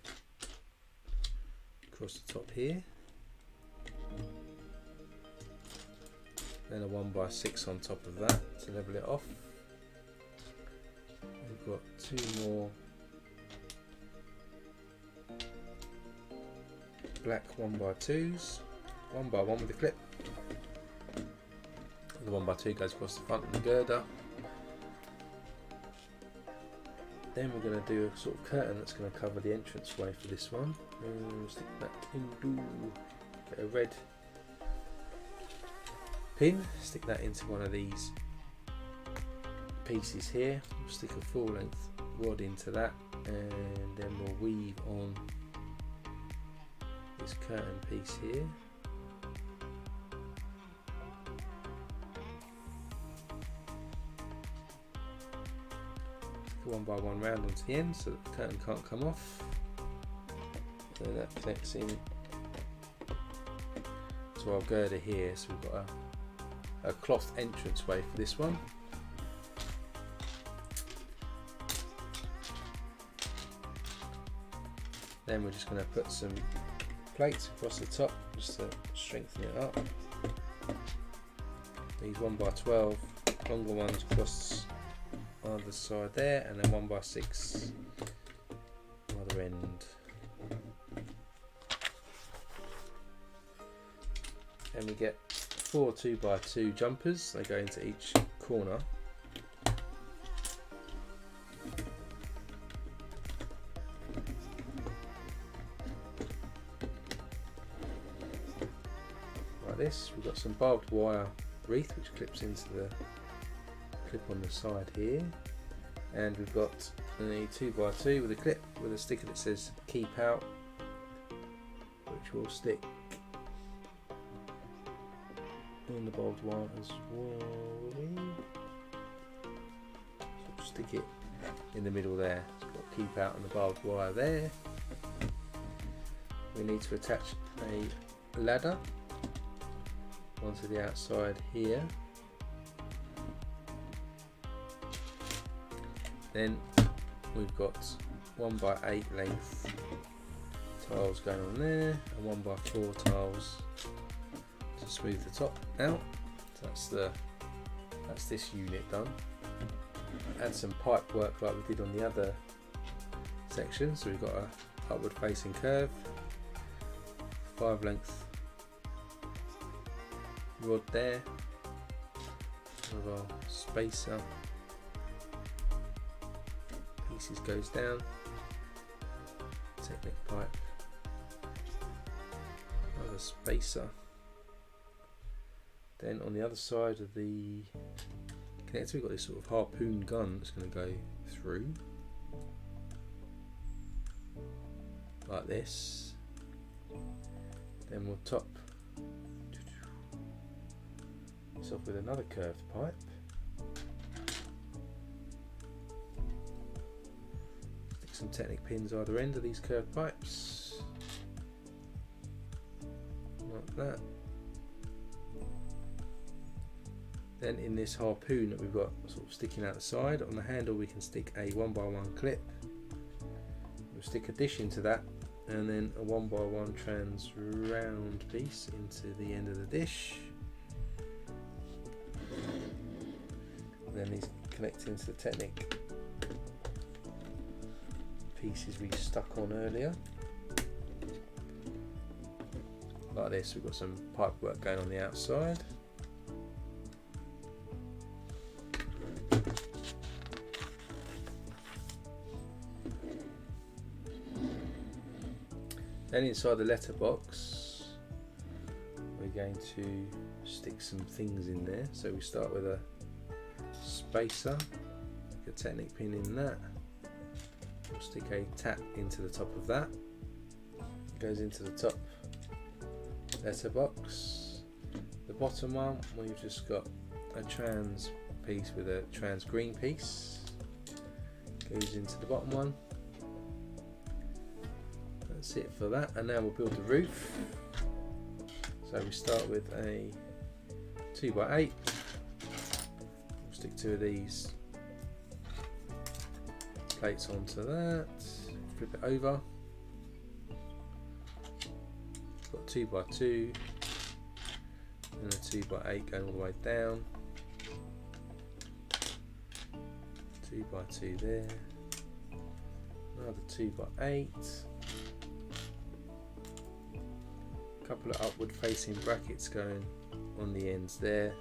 across the top here. Then a 1x6 on top of that to level it off. We've got 2 more black 1x2s, 1x1 with a clip. The 1x2 goes across the front of the girder. Then we're going to do a sort of curtain that's going to cover the entranceway for this one. And stick that into, get a red pin, stick that into one of these pieces here. We'll stick a full length rod into that, and then we'll weave on this curtain piece here. Stick a 1x1 round onto the end so that the curtain can't come off. So that connects in to our girder here, so we've got a cloth entranceway for this one. Then we're just going to put some plates across the top just to strengthen it up. These 1x12 longer ones across either side there, and then 1x6 other end. And we get 4 2x2 jumpers, they go into each corner. Like this, we've got some barbed wire wreath which clips into the clip on the side here, and we've got a 2x2 with a clip with a sticker that says keep out, which will stick on the barbed wire as well. So stick it in the middle there. So we've got keep out on the barbed wire there. We need to attach a ladder onto the outside here. Then we've got 1x8 length tiles going on there, and 1x4 tiles to smooth the top out. So that's this unit done. Add some pipe work like we did on the other section. So we've got a upward facing curve, 5 length rod there with our spacer pieces goes down, Technic pipe, another spacer. Then on the other side of the connector we've got this sort of harpoon gun that's going to go through like this. Then we'll top this off with another curved pipe. Stick some Technic pins either end of these curved pipes, like that. Then in this harpoon that we've got sort of sticking out the side, on the handle we can stick a 1x1 clip. We'll stick a dish into that, and then a 1x1 trans round piece into the end of the dish. And then these connect into the Technic pieces we stuck on earlier. Like this, we've got some pipe work going on the outside. Then inside the letterbox we're going to stick some things in there. So we start with a spacer, a Technic pin in that. We'll stick a tap into the top of that, goes into the top letterbox. The bottom one, we've just got a trans piece with a trans green piece. Goes into the bottom one. That's it for that, and now we'll build the roof. So we start with a 2x8. We'll stick two of these plates onto that, flip it over. Got 2x2 and a 2x8 going all the way down. 2x2 there, another 2x8, a couple of upward facing brackets going on the ends there,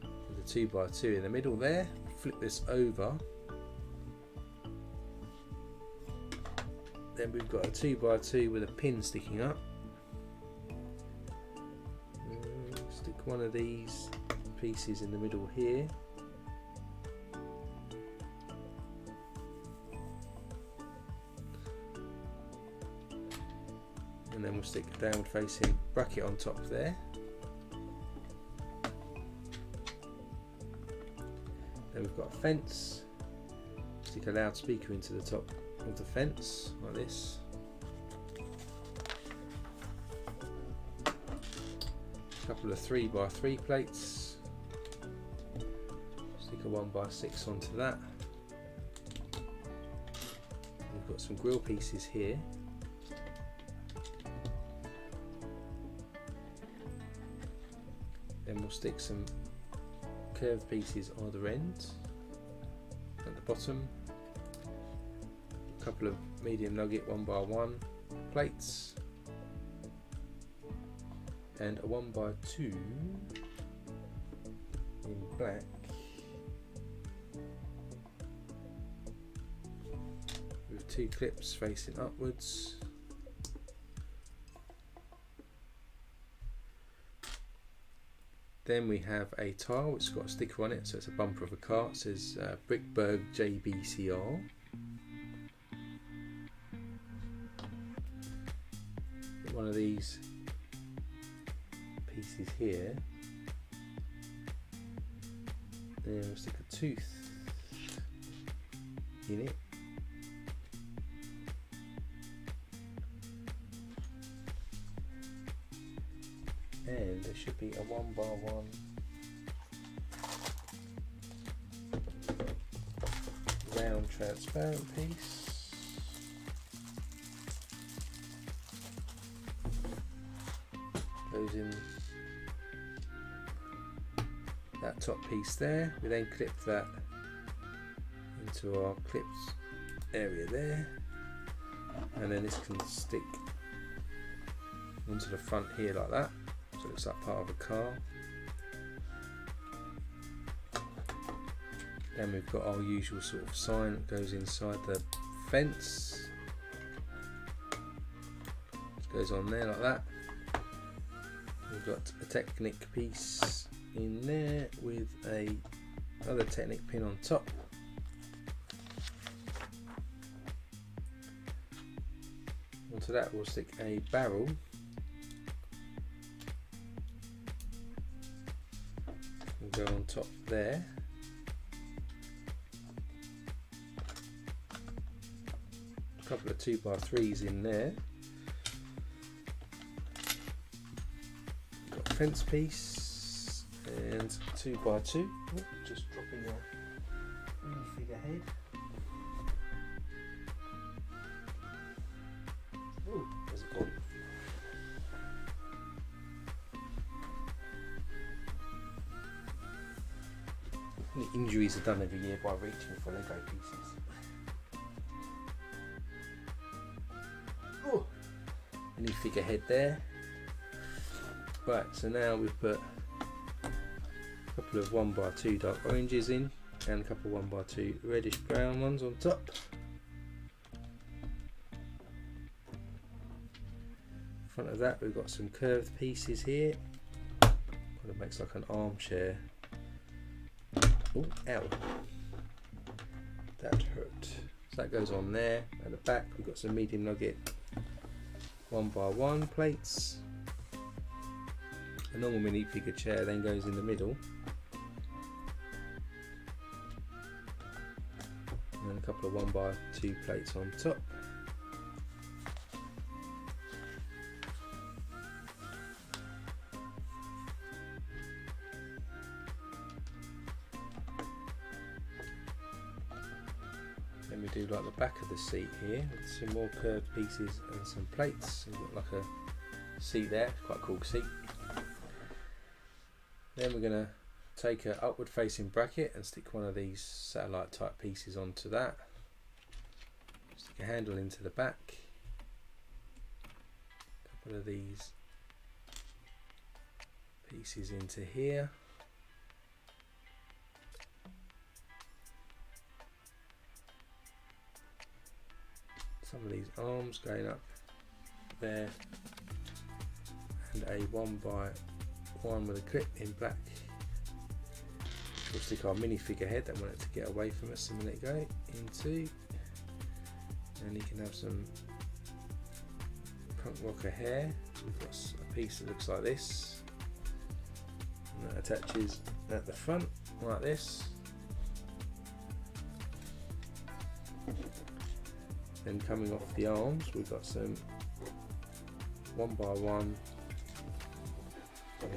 with a 2x2 in the middle there. Flip this over, then we've got a 2x2 with a pin sticking up. Stick one of these pieces in the middle here, and then we'll stick a downward facing bracket on top there. Then we've got a fence, stick a loudspeaker into the top of the fence like this. A couple of 3x3 plates, stick a 1x6 onto that. We've got some grill pieces here. Then we'll stick some curved pieces on either end at the bottom. A couple of medium nugget 1x1 plates and a 1x2 in black. With two clips facing upwards. Then we have a tile which has got a sticker on it, so it's a bumper of a car. It says Brickberg JBCR. Got one of these pieces here. Then we'll stick a tooth in it. And there should be a 1x1 round transparent piece. Goes in that top piece there. We then clip that into our clips area there, and then this can stick onto the front here like that. So it looks like part of a car. Then we've got our usual sort of sign that goes inside the fence. It goes on there like that. We've got a Technic piece in there with another Technic pin on top. Onto that we'll stick a barrel. Go on top there. A couple of 2x3s in there. Got a fence piece and 2x2. Oh, just dropping your figurehead. Oh, where's it gone? The injuries are done every year by reaching for Lego pieces. Oh, a new figurehead there. Right, so now we've put a couple of 1x2 dark oranges in and a couple of 1x2 reddish brown ones on top. In front of that we've got some curved pieces here. Kind of makes like an armchair. Oh, ow. That hurt. So that goes on there. At the back we've got some medium nugget 1x1 plates. A normal minifigure chair then goes in the middle. And then a couple of 1x2 plates on top. Then we do like the back of the seat here with some more curved pieces and some plates. We've got like a seat there, quite a cool seat. Then we're going to take an upward facing bracket and stick one of these satellite type pieces onto that. Stick a handle into the back. A couple of these pieces into here. Some of these arms going up there, and a 1x1 with a clip in black. We'll stick our minifigure head that wanted to get away from us a minute ago into, and you can have some punk rocker hair. We've got a piece that looks like this, and that attaches at the front like this. Then coming off the arms, we've got some 1x1, only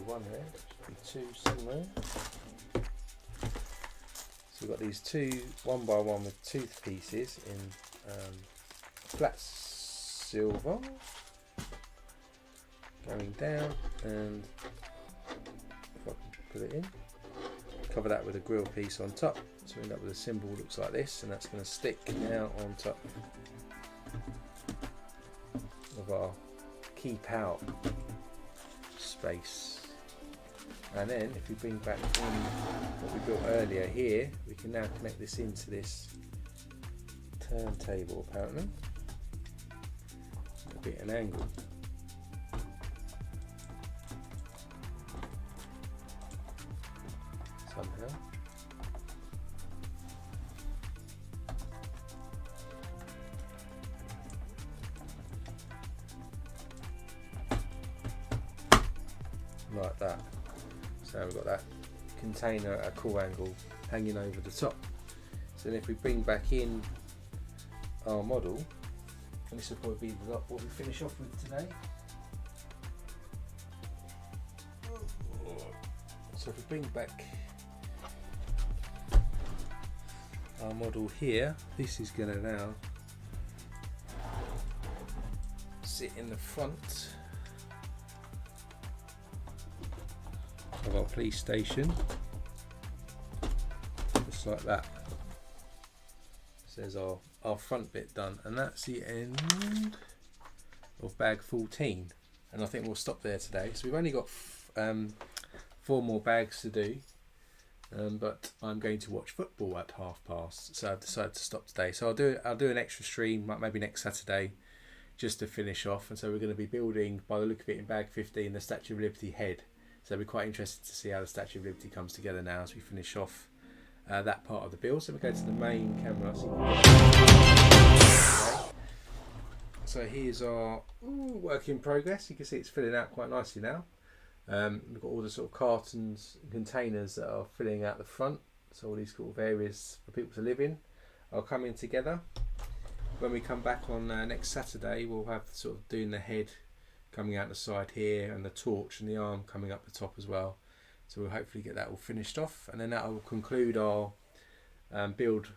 one there, should be two somewhere. So we've got these two 1x1 with tooth pieces in flat silver going down, and if I can put it in, cover that with a grill piece on top, so we end up with a symbol that looks like this, and that's going to stick now on top of our keep out space. And then if we bring back in what we built earlier here, we can now connect this into this turntable apparently, a bit an angle. Somehow. Like that. So we've got that container at a cool angle hanging over the top. So then if we bring back in our model, and this will probably be what we finish off with today. So if we bring back our model here, this is going to now sit in the front of our police station, just like that. So there's our front bit done, and that's the end of bag 14, and I think we'll stop there today. So we've only got 4 more bags to do, but I'm going to watch football at past, so I've decided to stop today. So I'll do an extra stream, maybe next Saturday, just to finish off. And so we're going to be building, by the look of it, in bag 15, the Statue of Liberty head. So we're quite interested to see how the Statue of Liberty comes together now as we finish off that part of the build. So we go to the main camera. So here's our work in progress. You can see it's filling out quite nicely now. We've got all the sort of cartons and containers that are filling out the front. So all these sort of areas for people to live in are coming together. When we come back on next Saturday, we'll have sort of doing the head coming out the side here, and the torch and the arm coming up the top as well. So we'll hopefully get that all finished off, and then that will conclude our build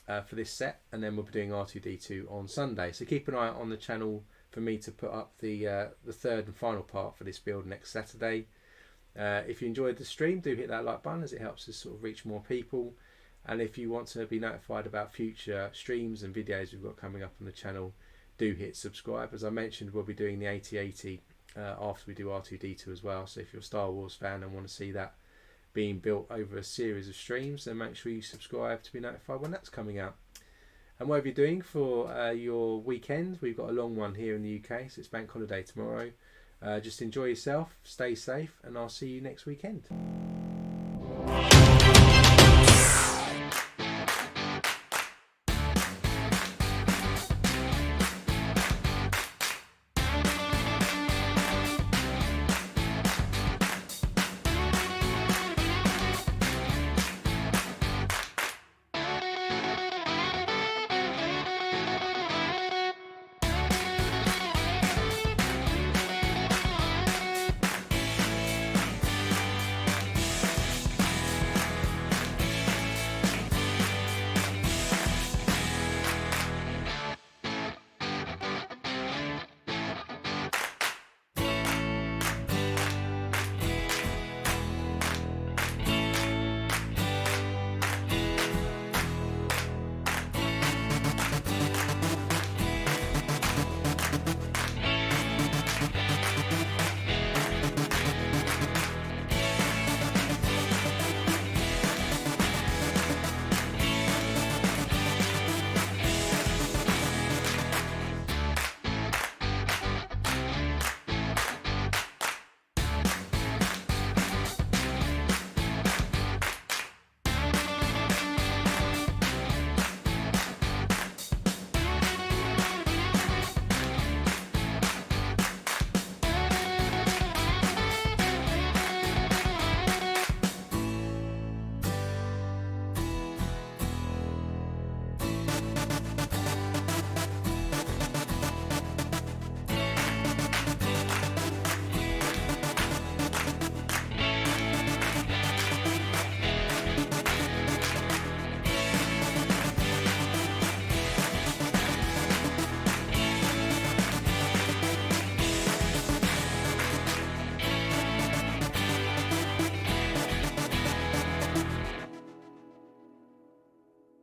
for this set, and then we'll be doing R2D2 on Sunday. So keep an eye out on the channel for me to put up the third and final part for this build next Saturday. If you enjoyed the stream, do hit that like button, as it helps us sort of reach more people. And if you want to be notified about future streams and videos we've got coming up on the channel, do hit subscribe. As I mentioned, we'll be doing the 8080 after we do R2D2 as well. So if you're a Star Wars fan and want to see that being built over a series of streams, then make sure you subscribe to be notified when that's coming out. And whatever you're doing for your weekend, we've got a long one here in the UK, so it's bank holiday tomorrow. Just enjoy yourself, stay safe, and I'll see you next weekend.